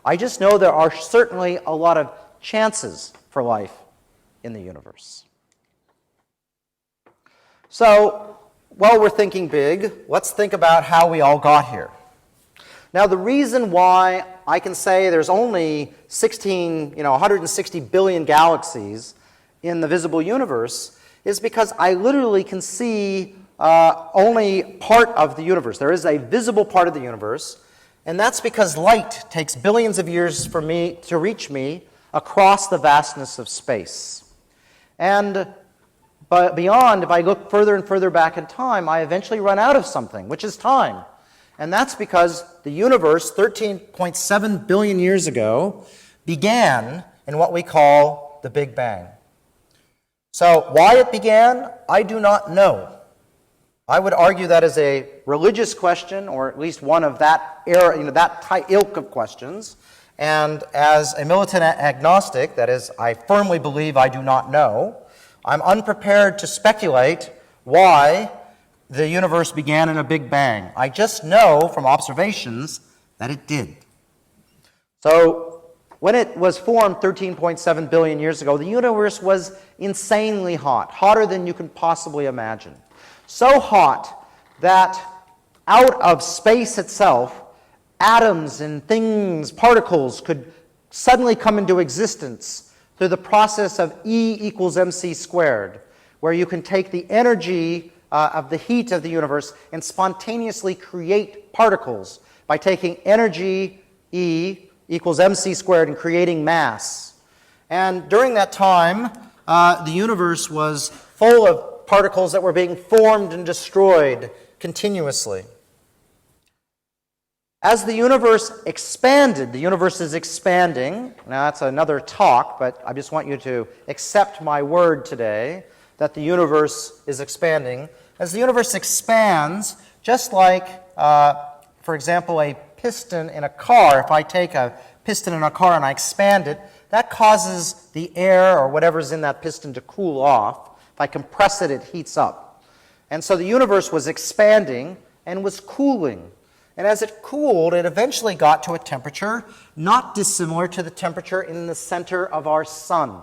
I just know there are certainly a lot of chances for life in the universe. So, while we're thinking big, let's think about how we all got here. Now, the reason why I can say there's only 160 billion galaxies in the visible universe is because I literally can see only part of the universe. There is a visible part of the universe, and that's because light takes billions of years for me to reach me across the vastness of space. But beyond, if I look further and further back in time, I eventually run out of something, which is time. And that's because the universe, 13.7 billion years ago, began in what we call the Big Bang. So why it began, I do not know. I would argue that is a religious question, or at least one of that era, that ilk of questions. And as a militant agnostic, that is, I firmly believe I do not know, I'm unprepared to speculate why the universe began in a Big Bang. I just know from observations that it did. So when it was formed 13.7 billion years ago, the universe was insanely hot, hotter than you can possibly imagine. So hot that out of space itself, atoms and things, particles, could suddenly come into existence through the process of E equals mc squared, where you can take the energy of the heat of the universe and spontaneously create particles by taking energy E equals mc squared and creating mass. And during that time, the universe was full of particles that were being formed and destroyed continuously. As the universe expanded, the universe is expanding. Now, that's another talk, but I just want you to accept my word today that the universe is expanding. As the universe expands, just like, for example, a piston in a car, if I take a piston in a car and I expand it, that causes the air or whatever's in that piston to cool off. If I compress it, it heats up. And so the universe was expanding and was cooling. And as it cooled, it eventually got to a temperature not dissimilar to the temperature in the center of our sun,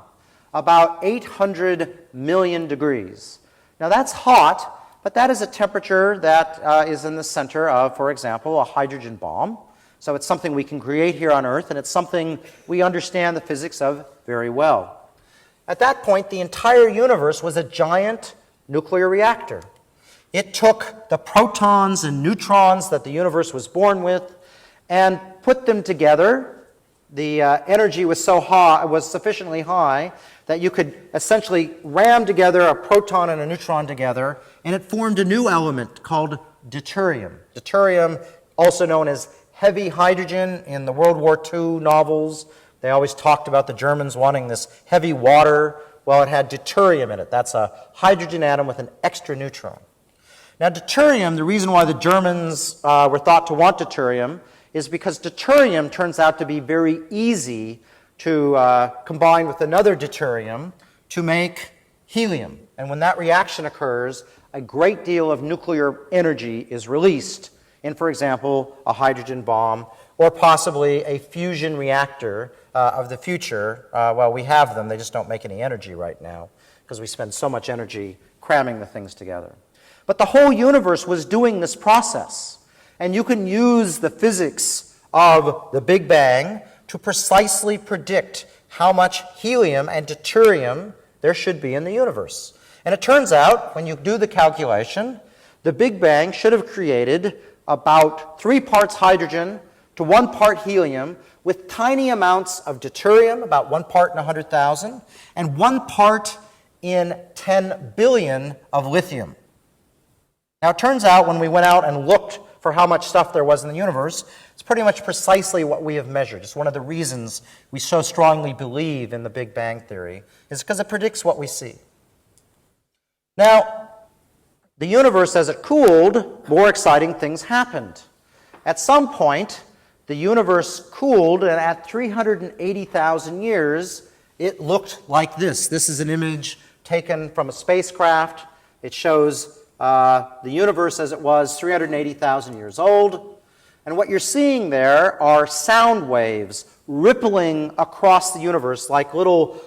about 800 million degrees. Now that's hot, but that is a temperature that is in the center of, for example, a hydrogen bomb. So it's something we can create here on Earth, and it's something we understand the physics of very well. At that point, the entire universe was a giant nuclear reactor. It took the protons and neutrons that the universe was born with and put them together. The energy was sufficiently high that you could essentially ram together a proton and a neutron together, and it formed a new element called deuterium. Deuterium, also known as heavy hydrogen in the World War II novels. They always talked about the Germans wanting this heavy water. Well, it had deuterium in it. That's a hydrogen atom with an extra neutron. Now, deuterium, the reason why the Germans were thought to want deuterium is because deuterium turns out to be very easy to combine with another deuterium to make helium. And when that reaction occurs, a great deal of nuclear energy is released in, for example, a hydrogen bomb or possibly a fusion reactor of the future. Well, we have them, they just don't make any energy right now because we spend so much energy cramming the things together. But the whole universe was doing this process. And you can use the physics of the Big Bang to precisely predict how much helium and deuterium there should be in the universe. And it turns out, when you do the calculation, the Big Bang should have created about 3 parts hydrogen to 1 part helium with tiny amounts of deuterium, about 1 part in 100,000, and 1 part in 10 billion of lithium. Now, it turns out when we went out and looked for how much stuff there was in the universe, it's pretty much precisely what we have measured. It's one of the reasons we so strongly believe in the Big Bang Theory, is because it predicts what we see. Now, the universe, as it cooled, more exciting things happened. At some point, the universe cooled, and at 380,000 years, it looked like this. This is an image taken from a spacecraft. It shows the universe as it was 380,000 years old. And what you're seeing there are sound waves rippling across the universe like little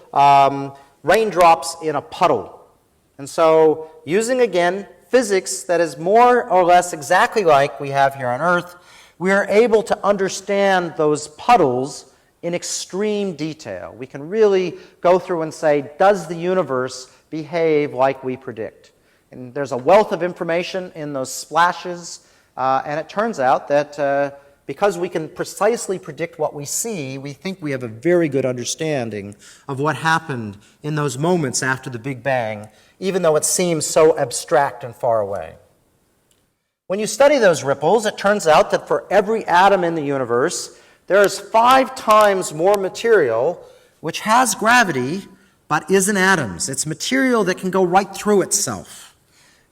raindrops in a puddle. And so, using again physics that is more or less exactly like we have here on Earth, we are able to understand those puddles in extreme detail. We can really go through and say, does the universe behave like we predict? And there's a wealth of information in those splashes, and it turns out that because we can precisely predict what we see, we think we have a very good understanding of what happened in those moments after the Big Bang, even though it seems so abstract and far away. When you study those ripples, it turns out that for every atom in the universe, there is 5 times more material which has gravity but isn't atoms. It's material that can go right through itself.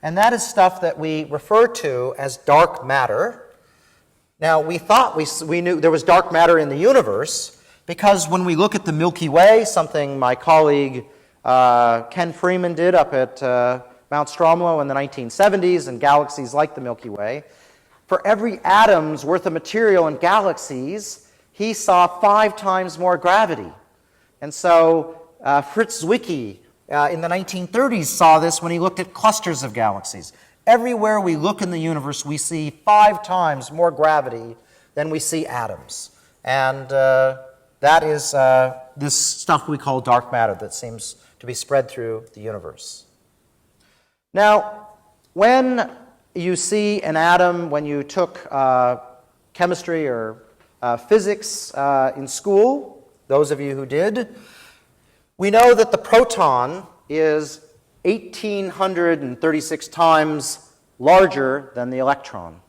And that is stuff that we refer to as dark matter. Now, we thought we knew there was dark matter in the universe because when we look at the Milky Way, something my colleague Ken Freeman did up at Mount Stromlo in the 1970s, and galaxies like the Milky Way, for every atom's worth of material in galaxies, he saw 5 times more gravity. And so Fritz Zwicky in the 1930s saw this when he looked at clusters of galaxies. Everywhere we look in the universe, we see 5 times more gravity than we see atoms. And that is this stuff we call dark matter that seems to be spread through the universe. Now, when you see an atom, when you took chemistry or physics in school, those of you who did, we know that the proton is 1,836 times larger than the electron.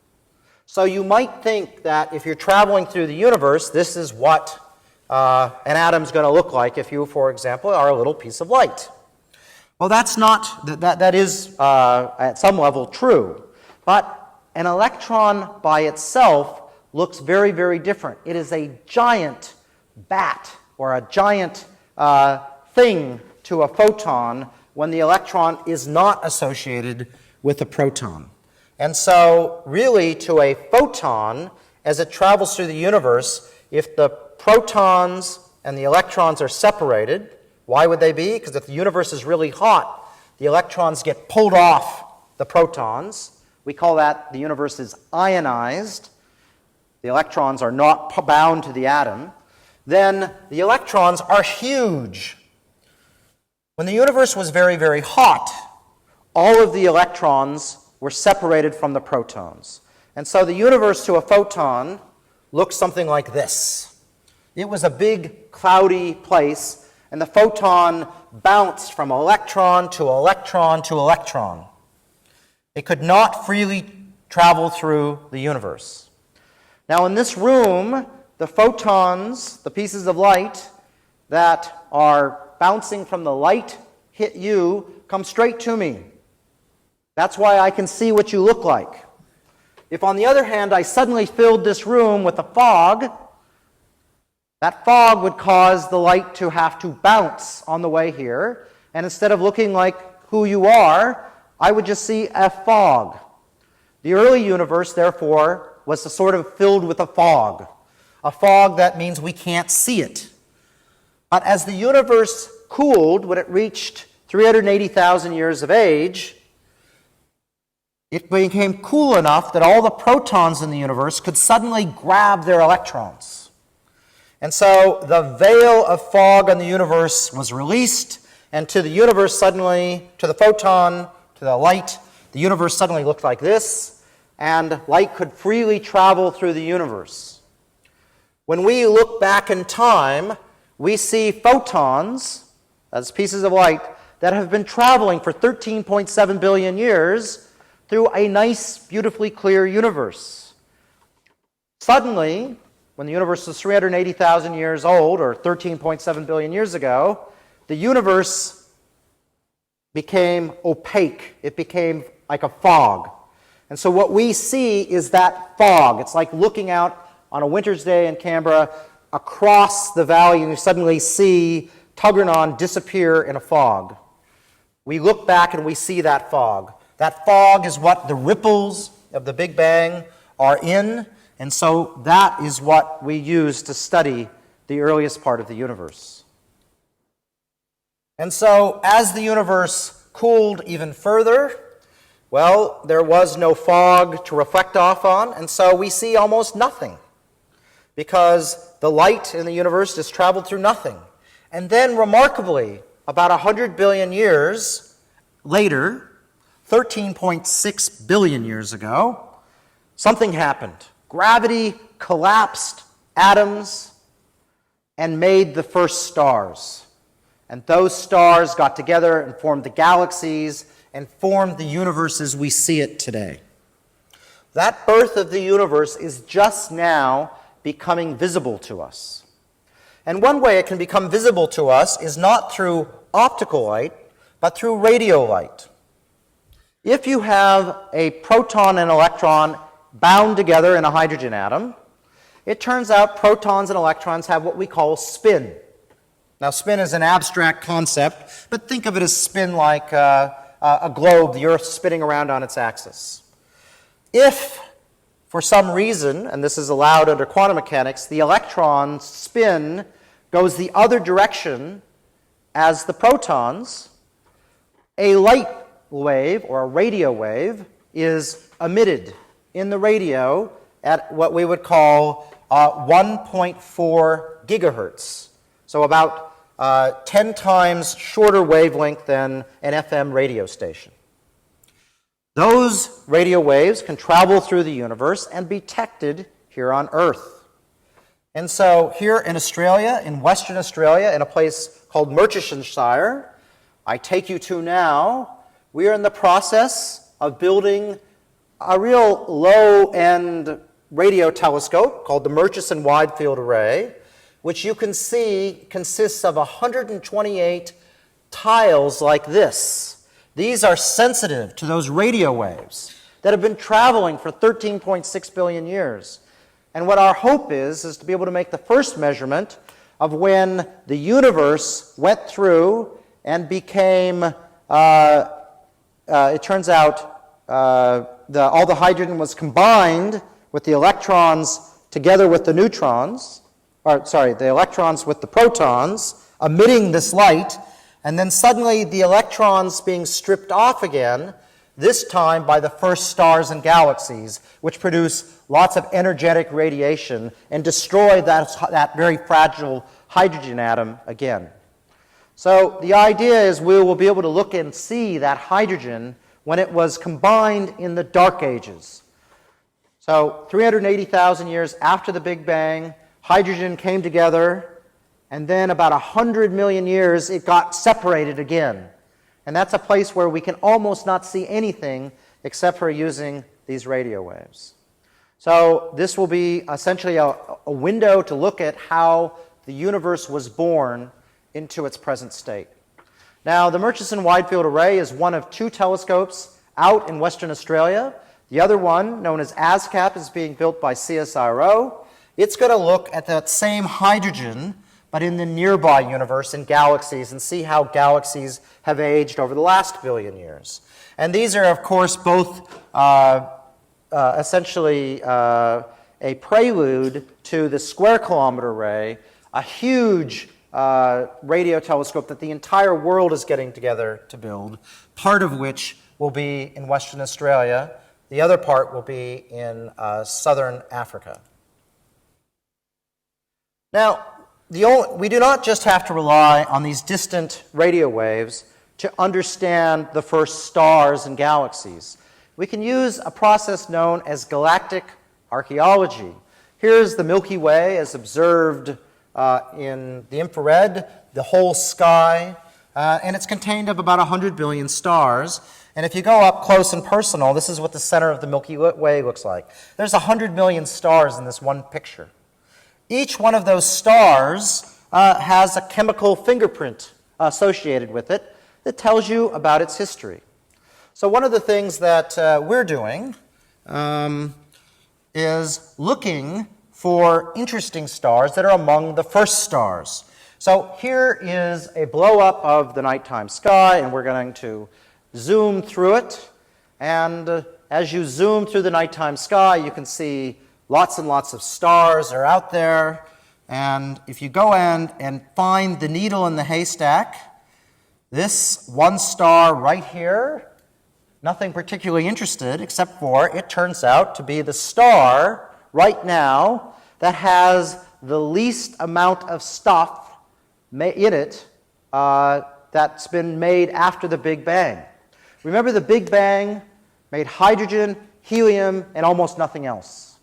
So you might think that if you're traveling through the universe, this is what an atom's going to look like if you, for example, are a little piece of light. Well, that is at some level true. But an electron by itself looks very, very different. It is a giant bat or a giant thing to a photon when the electron is not associated with a proton. And so, really, to a photon, as it travels through the universe, if the protons and the electrons are separated, why would they be? Because if the universe is really hot, the electrons get pulled off the protons. We call that the universe is ionized. The electrons are not bound to the atom. Then the electrons are huge. When the universe was very, very hot, all of the electrons were separated from the protons. And so the universe to a photon looks something like this. It was a big, cloudy place, and the photon bounced from electron to electron to electron. It could not freely travel through the universe. Now, in this room, the photons, the pieces of light that are bouncing from the light hit you, come straight to me. That's why I can see what you look like. If, on the other hand, I suddenly filled this room with a fog, that fog would cause the light to have to bounce on the way here, and instead of looking like who you are, I would just see a fog. The early universe, therefore, was sort of filled with a fog that means we can't see it. But as the universe cooled, when it reached 380,000 years of age, it became cool enough that all the protons in the universe could suddenly grab their electrons. And so the veil of fog on the universe was released, and to the universe suddenly, to the photon, to the light, the universe suddenly looked like this, and light could freely travel through the universe. When we look back in time, we see photons, as pieces of light, that have been traveling for 13.7 billion years through a nice, beautifully clear universe. Suddenly, when the universe was 380,000 years old, or 13.7 billion years ago, the universe became opaque. It became like a fog. And so what we see is that fog. It's like looking out on a winter's day in Canberra across the valley, and you suddenly see Tuggeranong disappear in a fog. We look back and we see that fog. That fog is what the ripples of the Big Bang are in, and so that is what we use to study the earliest part of the universe. And so as the universe cooled even further, well, there was no fog to reflect off on, and so we see almost nothing, because the light in the universe just traveled through nothing. And then, remarkably, about 100 billion years later, 13.6 billion years ago, something happened. Gravity collapsed atoms and made the first stars. And those stars got together and formed the galaxies and formed the universe as we see it today. That birth of the universe is just now becoming visible to us. And one way it can become visible to us is not through optical light, but through radio light. If you have a proton and electron bound together in a hydrogen atom, it turns out protons and electrons have what we call spin. Now, spin is an abstract concept, but think of it as spin like a globe, the Earth spinning around on its axis. If, for some reason, and this is allowed under quantum mechanics, the electron spin goes the other direction as the protons, a light wave or a radio wave is emitted in the radio at what we would call 1.4 gigahertz. So about 10 times shorter wavelength than an FM radio station. Those radio waves can travel through the universe and be detected here on Earth. And so here in Australia, in Western Australia, in a place called Merchantshire, I take you to now, we are in the process of building a real low-end radio telescope called the Murchison Wide Field Array, which you can see consists of 128 tiles like this. These are sensitive to those radio waves that have been traveling for 13.6 billion years. And what our hope is to be able to make the first measurement of when the universe went through and became, it turns out, all the hydrogen was combined with the electrons together with the neutrons, the electrons with the protons, emitting this light, and then suddenly the electrons being stripped off again, this time by the first stars and galaxies, which produce lots of energetic radiation and destroy that very fragile hydrogen atom again. So the idea is we will be able to look and see that hydrogen when it was combined in the dark ages. So 380,000 years after the Big Bang, hydrogen came together, and then about 100 million years it got separated again. And that's a place where we can almost not see anything except for using these radio waves. So this will be essentially a window to look at how the universe was born into its present state. Now, the Murchison Wide Field Array is one of two telescopes out in Western Australia. The other one, known as ASCAP, is being built by CSIRO. It's going to look at that same hydrogen, but in the nearby universe, in galaxies, and see how galaxies have aged over the last billion years. And these are, of course, both essentially a prelude to the Square Kilometre Array, a huge radio telescope that the entire world is getting together to build, part of which will be in Western Australia. The other part will be in southern Africa. Now, we do not just have to rely on these distant radio waves to understand the first stars and galaxies. We can use a process known as galactic archaeology. Here's the Milky Way as observed in the infrared, the whole sky, and it's contained of about 100 billion stars. And if you go up close and personal, this is what the center of the Milky Way looks like. There's 100 million stars in this one picture. Each one of those stars has a chemical fingerprint associated with it that tells you about its history. So one of the things that we're doing is looking for interesting stars that are among the first stars. So here is a blow-up of the nighttime sky, and we're going to zoom through it. And as you zoom through the nighttime sky, you can see lots and lots of stars are out there. And if you go in and find the needle in the haystack, this one star right here, nothing particularly interested except for it turns out to be the star right now that has the least amount of stuff in it that's been made after the Big Bang. Remember, the Big Bang made hydrogen, helium, and almost nothing else.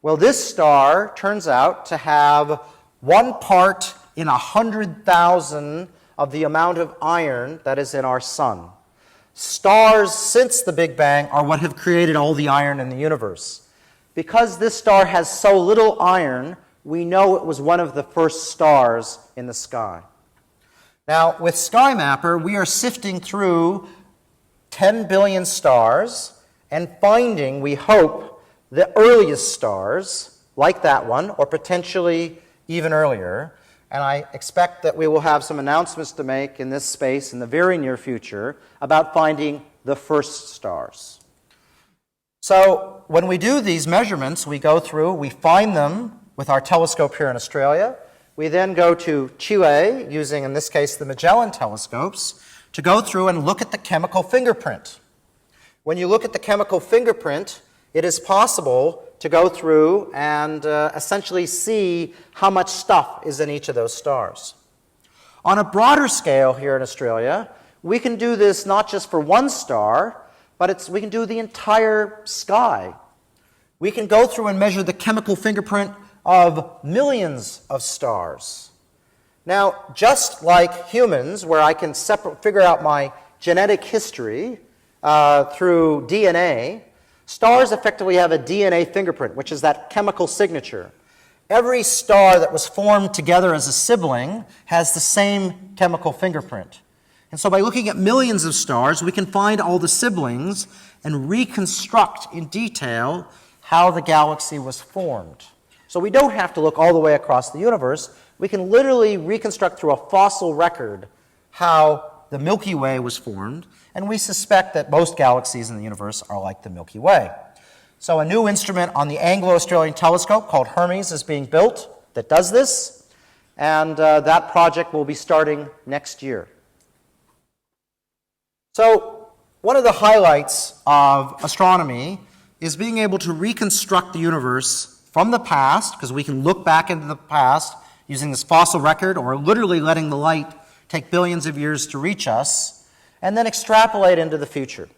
Well, this star turns out to have 1 part in 100,000 of the amount of iron that is in our sun. Stars since the Big Bang are what have created all the iron in the universe. Because this star has so little iron, we know it was one of the first stars in the sky. Now, with SkyMapper, we are sifting through 10 billion stars and finding, we hope, the earliest stars, like that one, or potentially even earlier. And I expect that we will have some announcements to make in this space in the very near future about finding the first stars. So when we do these measurements, we go through, we find them with our telescope here in Australia. We then go to Chile, using, in this case, the Magellan telescopes, to go through and look at the chemical fingerprint. When you look at the chemical fingerprint, it is possible to go through and essentially see how much stuff is in each of those stars. On a broader scale here in Australia, we can do this not just for one star, but we can do the entire sky. We can go through and measure the chemical fingerprint of millions of stars. Now, just like humans, where I can figure out my genetic history through DNA, Stars effectively have a DNA fingerprint, which is that chemical signature. Every star that was formed together as a sibling has the same chemical fingerprint. And so by looking at millions of stars, we can find all the siblings and reconstruct in detail how the galaxy was formed. So we don't have to look all the way across the universe. We can literally reconstruct through a fossil record how the Milky Way was formed, and we suspect that most galaxies in the universe are like the Milky Way. So a new instrument on the Anglo-Australian telescope called Hermes is being built that does this, and that project will be starting next year. So one of the highlights of astronomy is being able to reconstruct the universe from the past, because we can look back into the past using this fossil record, or literally letting the light take billions of years to reach us, and then extrapolate into the future.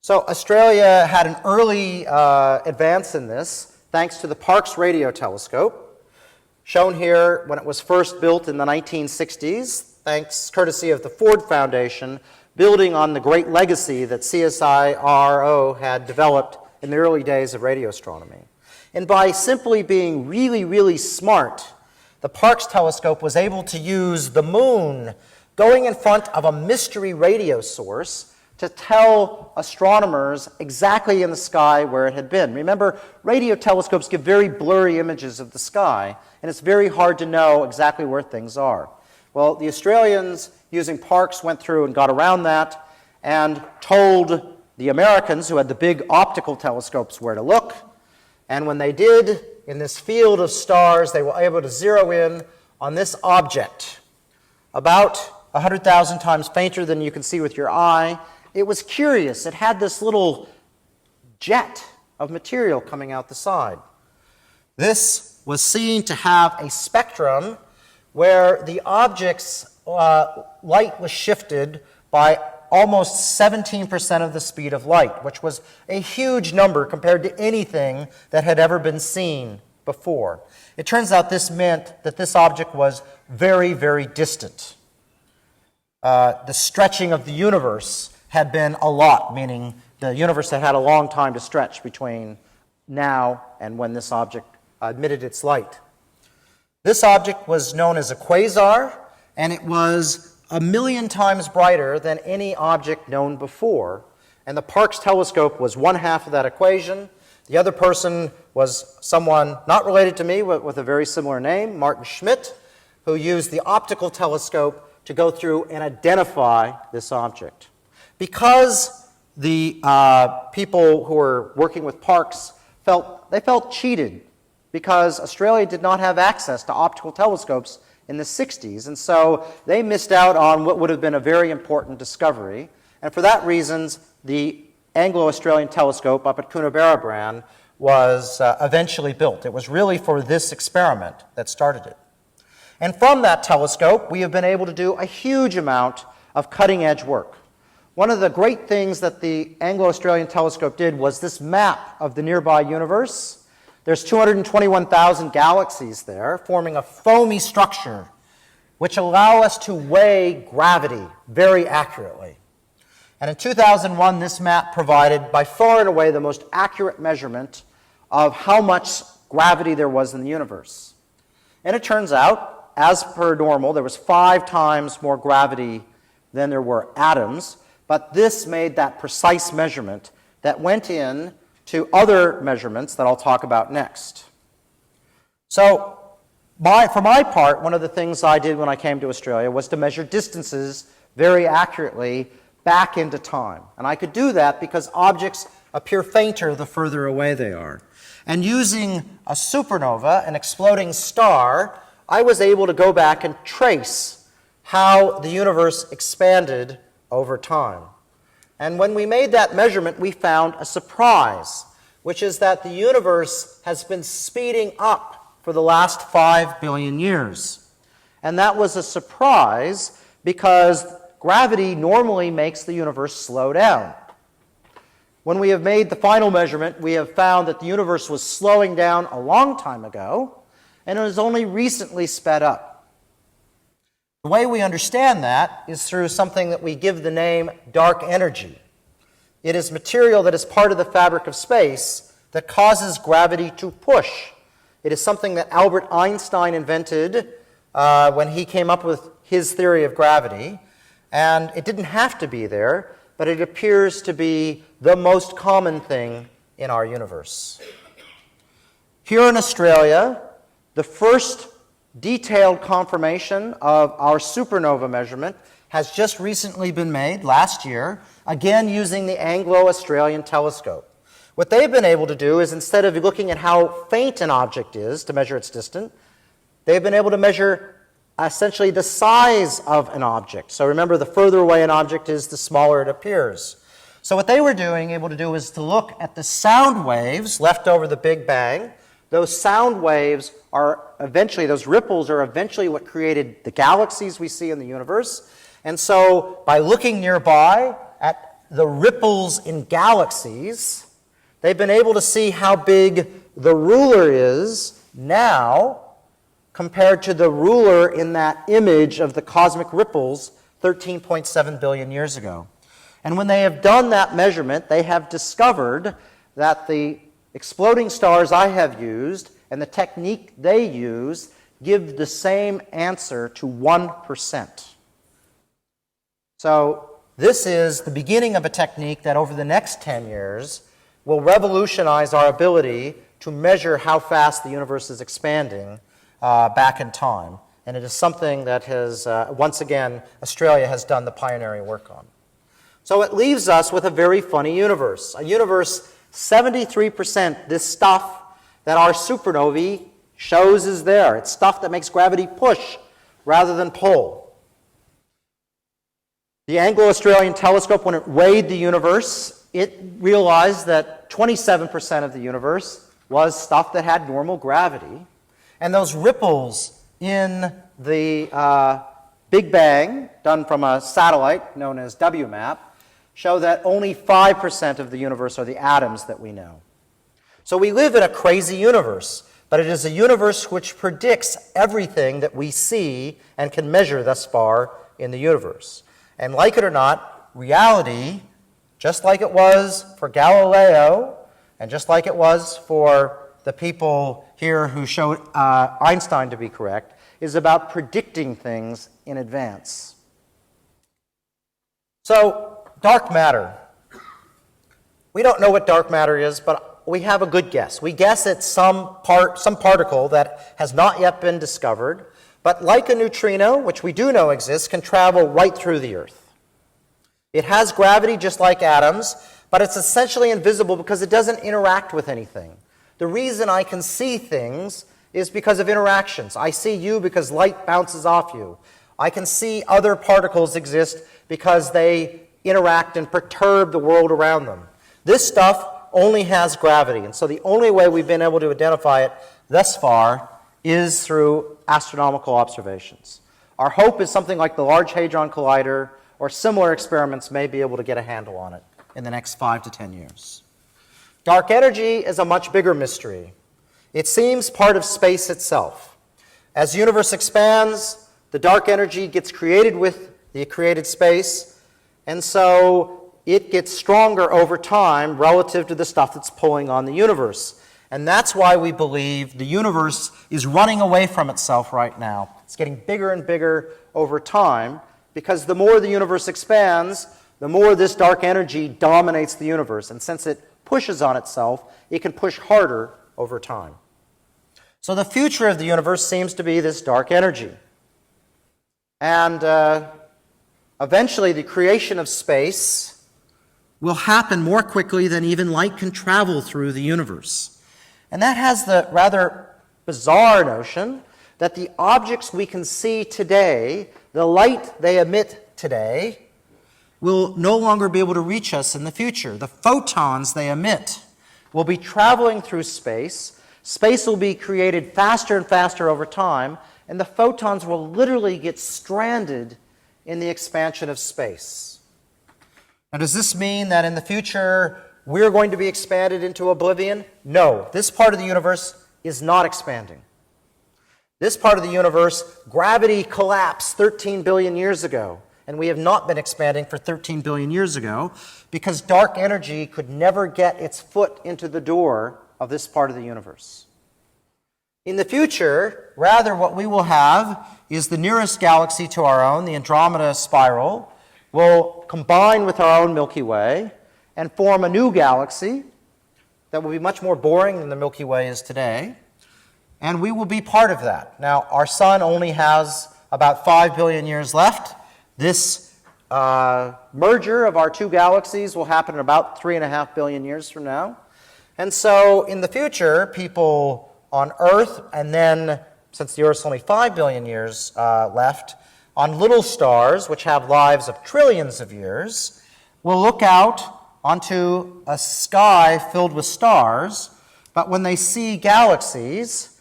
So Australia had an early advance in this, thanks to the Parkes radio telescope, shown here when it was first built in the 1960s, courtesy of the Ford Foundation, building on the great legacy that CSIRO had developed in the early days of radio astronomy. And by simply being really, really smart, the Parkes telescope was able to use the moon going in front of a mystery radio source to tell astronomers exactly in the sky where it had been. Remember, radio telescopes give very blurry images of the sky, and it's very hard to know exactly where things are. Well, the Australians, using Parkes, went through and got around that and told the Americans, who had the big optical telescopes, where to look. And when they did, in this field of stars, they were able to zero in on this object, about 100,000 times fainter than you can see with your eye. It was curious. It had this little jet of material coming out the side. This was seen to have a spectrum where the object's light was shifted by almost 17% of the speed of light, which was a huge number compared to anything that had ever been seen before. It turns out this meant that this object was very, very distant. The stretching of the universe had been a lot, meaning the universe had had a long time to stretch between now and when this object emitted its light. This object was known as a quasar, and it was 1,000,000 times brighter than any object known before. And the Parkes telescope was one half of that equation. The other person was someone not related to me, but with a very similar name, Martin Schmidt, who used the optical telescope to go through and identify this object. Because the people who were working with Parkes felt cheated, because Australia did not have access to optical telescopes in the 60s, and so they missed out on what would have been a very important discovery. And for that reason, the Anglo-Australian telescope up at Coonabarabran was eventually built. It was really for this experiment that started it. And from that telescope, we have been able to do a huge amount of cutting-edge work. One of the great things that the Anglo-Australian telescope did was this map of the nearby universe. There's 221,000 galaxies there, forming a foamy structure, which allow us to weigh gravity very accurately. And in 2001, this map provided by far and away the most accurate measurement of how much gravity there was in the universe. And it turns out, as per normal, there was 5 times more gravity than there were atoms, but this made that precise measurement that went in to other measurements that I'll talk about next. So, for my part, one of the things I did when I came to Australia was to measure distances very accurately back into time. And I could do that because objects appear fainter the further away they are. And using a supernova, an exploding star, I was able to go back and trace how the universe expanded over time. And when we made that measurement, we found a surprise, which is that the universe has been speeding up for the last 5 billion years. And that was a surprise because gravity normally makes the universe slow down. When we have made the final measurement, we have found that the universe was slowing down a long time ago, and it has only recently sped up. The way we understand that is through something that we give the name dark energy. It is material that is part of the fabric of space that causes gravity to push. It is something that Albert Einstein invented when he came up with his theory of gravity. And it didn't have to be there, but it appears to be the most common thing in our universe. Here in Australia, the first detailed confirmation of our supernova measurement has just recently been made, last year, again using the Anglo-Australian telescope. What they've been able to do is, instead of looking at how faint an object is to measure its distance, they've been able to measure essentially the size of an object. So remember, the further away an object is, the smaller it appears. So what they were able to do was to look at the sound waves left over the Big Bang. Those sound waves are eventually, those ripples are eventually what created the galaxies we see in the universe. And so by looking nearby at the ripples in galaxies, they've been able to see how big the ruler is now compared to the ruler in that image of the cosmic ripples 13.7 billion years ago. And when they have done that measurement, they have discovered that the exploding stars I have used and the technique they use give the same answer to 1%. So this is the beginning of a technique that over the next 10 years will revolutionize our ability to measure how fast the universe is expanding back in time. And it is something that has, once again, Australia has done the pioneering work on. So it leaves us with a very funny universe. A universe, 73% this stuff that our supernovae shows is there. It's stuff that makes gravity push rather than pull. The Anglo-Australian telescope, when it weighed the universe, it realized that 27% of the universe was stuff that had normal gravity. And those ripples in the Big Bang, done from a satellite known as WMAP, show that only 5% of the universe are the atoms that we know. So we live in a crazy universe, but it is a universe which predicts everything that we see and can measure thus far in the universe. And like it or not, reality, just like it was for Galileo, and just like it was for the people here who showed Einstein to be correct, is about predicting things in advance. So, dark matter. We don't know what dark matter is, but we have a good guess. We guess it's some particle that has not yet been discovered, but like a neutrino, which we do know exists, can travel right through the Earth. It has gravity just like atoms, but it's essentially invisible because it doesn't interact with anything. The reason I can see things is because of interactions. I see you because light bounces off you. I can see other particles exist because they interact and perturb the world around them. This stuff only has gravity, and so the only way we've been able to identify it thus far is through astronomical observations. Our hope is something like the Large Hadron Collider or similar experiments may be able to get a handle on it in the next 5 to 10 years. Dark energy is a much bigger mystery. It seems part of space itself. As the universe expands, the dark energy gets created with the created space, and so it gets stronger over time relative to the stuff that's pulling on the universe. And that's why we believe the universe is running away from itself right now. It's getting bigger and bigger over time, because the more the universe expands, the more this dark energy dominates the universe. And since it pushes on itself, it can push harder over time. So the future of the universe seems to be this dark energy. And eventually the creation of space will happen more quickly than even light can travel through the universe. And that has the rather bizarre notion that the objects we can see today, the light they emit today, will no longer be able to reach us in the future. The photons they emit will be traveling through space. Space will be created faster and faster over time, and the photons will literally get stranded in the expansion of space. Now, does this mean that in the future we're going to be expanded into oblivion? No, this part of the universe is not expanding. This part of the universe, gravity collapsed 13 billion years ago. and we have not been expanding for 13 billion years ago because dark energy could never get its foot into the door of this part of the universe. In the future, rather, what we will have is the nearest galaxy to our own, the Andromeda spiral, will combine with our own Milky Way and form a new galaxy that will be much more boring than the Milky Way is today, and we will be part of that. Now, our sun only has about 5 billion years left. This merger of our two galaxies will happen in about 3.5 billion years from now. And so in the future, people on Earth, and then, since the Earth's only 5 billion years left, on little stars, which have lives of trillions of years, will look out onto a sky filled with stars, but when they see galaxies,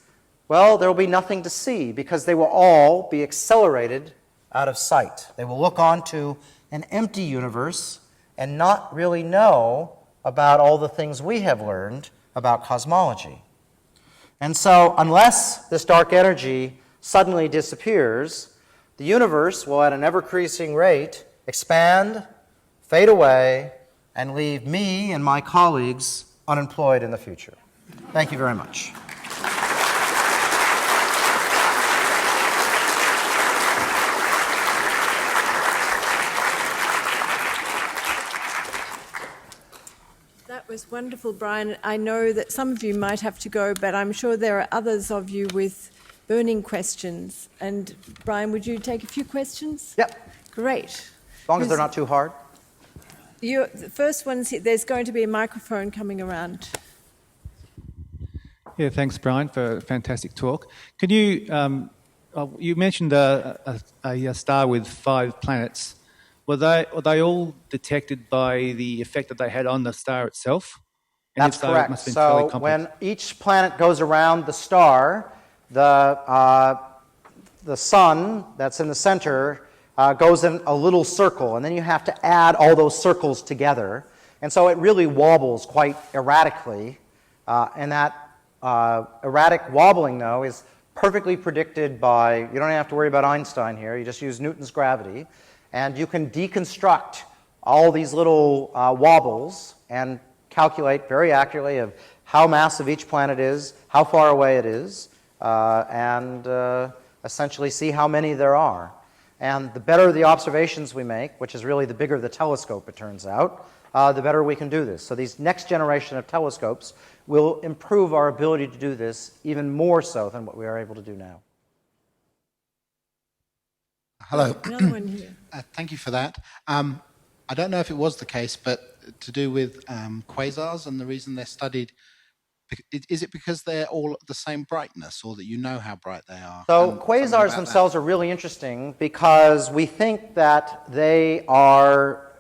well, there will be nothing to see because they will all be accelerated out of sight. They will look onto an empty universe and not really know about all the things we have learned about cosmology. And so, unless this dark energy suddenly disappears, the universe will, at an ever-increasing rate, expand, fade away, and leave me and my colleagues unemployed in the future. Thank you very much. That was wonderful, Brian. I know that some of you might have to go, but I'm sure there are others of you with burning questions. And Brian, would you take a few questions? Yep. Great. As long as they're not too hard. The first one's here. There's going to be a microphone coming around. Yeah, thanks, Brian, for a fantastic talk. Can you, you mentioned a star with 5 planets. Were they all detected by the effect that they had on the star itself? And That's if so, correct. It must have been So fairly complex. when each planet goes around the star, the sun that's in the center goes in a little circle, and then you have to add all those circles together. And so it really wobbles quite erratically. And that erratic wobbling, though, is perfectly predicted by, you don't have to worry about Einstein here, you just use Newton's gravity. And you can deconstruct all these little wobbles and calculate very accurately of how massive each planet is, how far away it is, and essentially see how many there are. And the better the observations we make, which is really the bigger the telescope, it turns out, the better we can do this. So these next generation of telescopes will improve our ability to do this even more so than what we are able to do now. Hello. Another one here. Thank you for that. I don't know if it was the case, but to do with quasars and the reason they're studied, is it because they're all at the same brightness, or that you know how bright they are? So quasars themselves are really interesting because we think that they are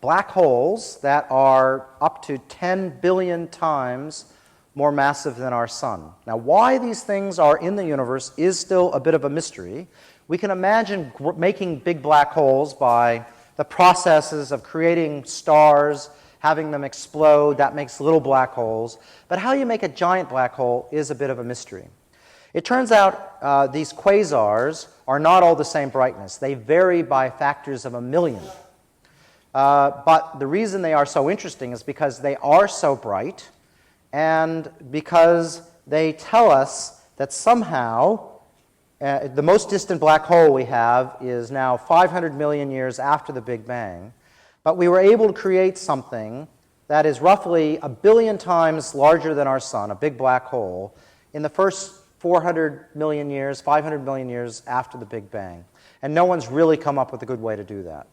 black holes that are up to 10 billion times more massive than our sun. Now, why these things are in the universe is still a bit of a mystery. We can imagine making big black holes by the processes of creating stars, having them explode. That makes little black holes. But how you make a giant black hole is a bit of a mystery. It turns out these quasars are not all the same brightness. They vary by factors of 1 million. But the reason they are so interesting is because they are so bright and because they tell us that somehow the most distant black hole we have is now 500 million years after the Big Bang, but we were able to create something that is roughly 1 billion times larger than our sun, a big black hole, in the first 400 million years, 500 million years after the Big Bang. And no one's really come up with a good way to do that.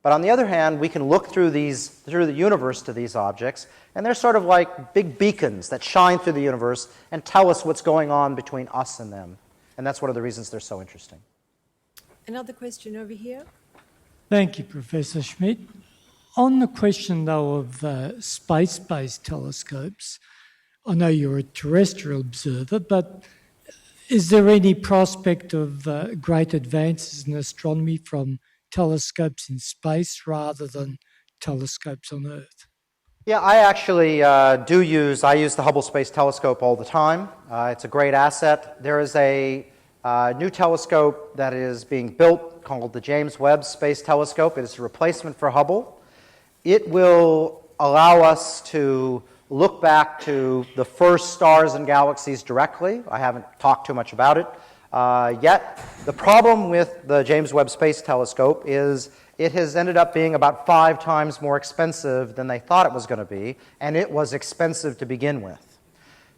But on the other hand, we can look through the universe to these objects, and they're sort of like big beacons that shine through the universe and tell us what's going on between us and them. And that's one of the reasons they're so interesting. Another question over here. Thank you, Professor Schmidt. On the question, though, of space-based telescopes, I know you're a terrestrial observer, but is there any prospect of great advances in astronomy from telescopes in space rather than telescopes on Earth? Yeah, I actually I use the Hubble Space Telescope all the time. It's a great asset. There is a new telescope that is being built called the James Webb Space Telescope. It is a replacement for Hubble. It will allow us to look back to the first stars and galaxies directly. I haven't talked too much about it yet. The problem with the James Webb Space Telescope is it has ended up being about 5 times more expensive than they thought it was going to be, and it was expensive to begin with.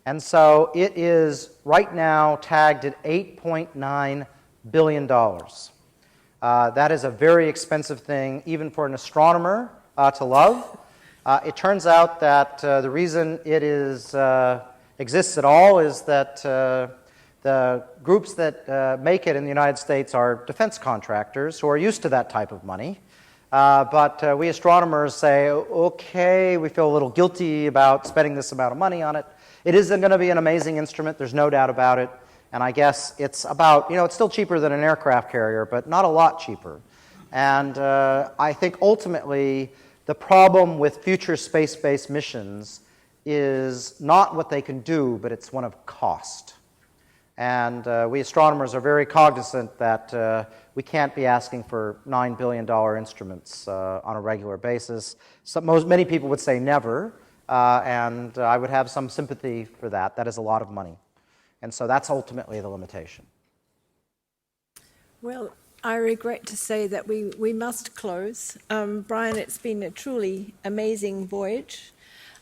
And so it is right now tagged at $8.9 billion. That is a very expensive thing, even for an astronomer to love. It turns out that the reason it exists at all is that the groups that make it in the United States are defense contractors who are used to that type of money. But we astronomers say, okay, we feel a little guilty about spending this amount of money on it. It is going to be an amazing instrument, there's no doubt about it. And I guess it's about, it's still cheaper than an aircraft carrier, but not a lot cheaper. And I think ultimately the problem with future space-based missions is not what they can do, but it's one of cost. And we astronomers are very cognizant that we can't be asking for $9 billion instruments on a regular basis. Many people would say never, and I would have some sympathy for that. That is a lot of money. And so that's ultimately the limitation. Well, I regret to say that we must close. Brian, it's been a truly amazing voyage.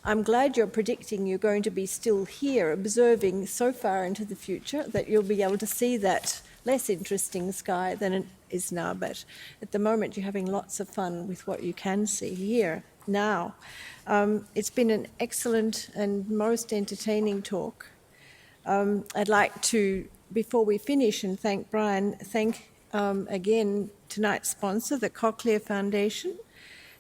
I'm glad you're predicting you're going to be still here observing so far into the future that you'll be able to see that less interesting sky than it is now. But at the moment, you're having lots of fun with what you can see here now. It's been an excellent and most entertaining talk. I'd like to, before we finish and thank Brian, thank again tonight's sponsor, the Cochlear Foundation,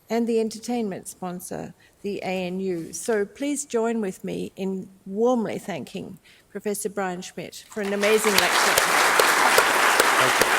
and the entertainment sponsor, the ANU. So please join with me in warmly thanking Professor Brian Schmidt for an amazing lecture. Thank you.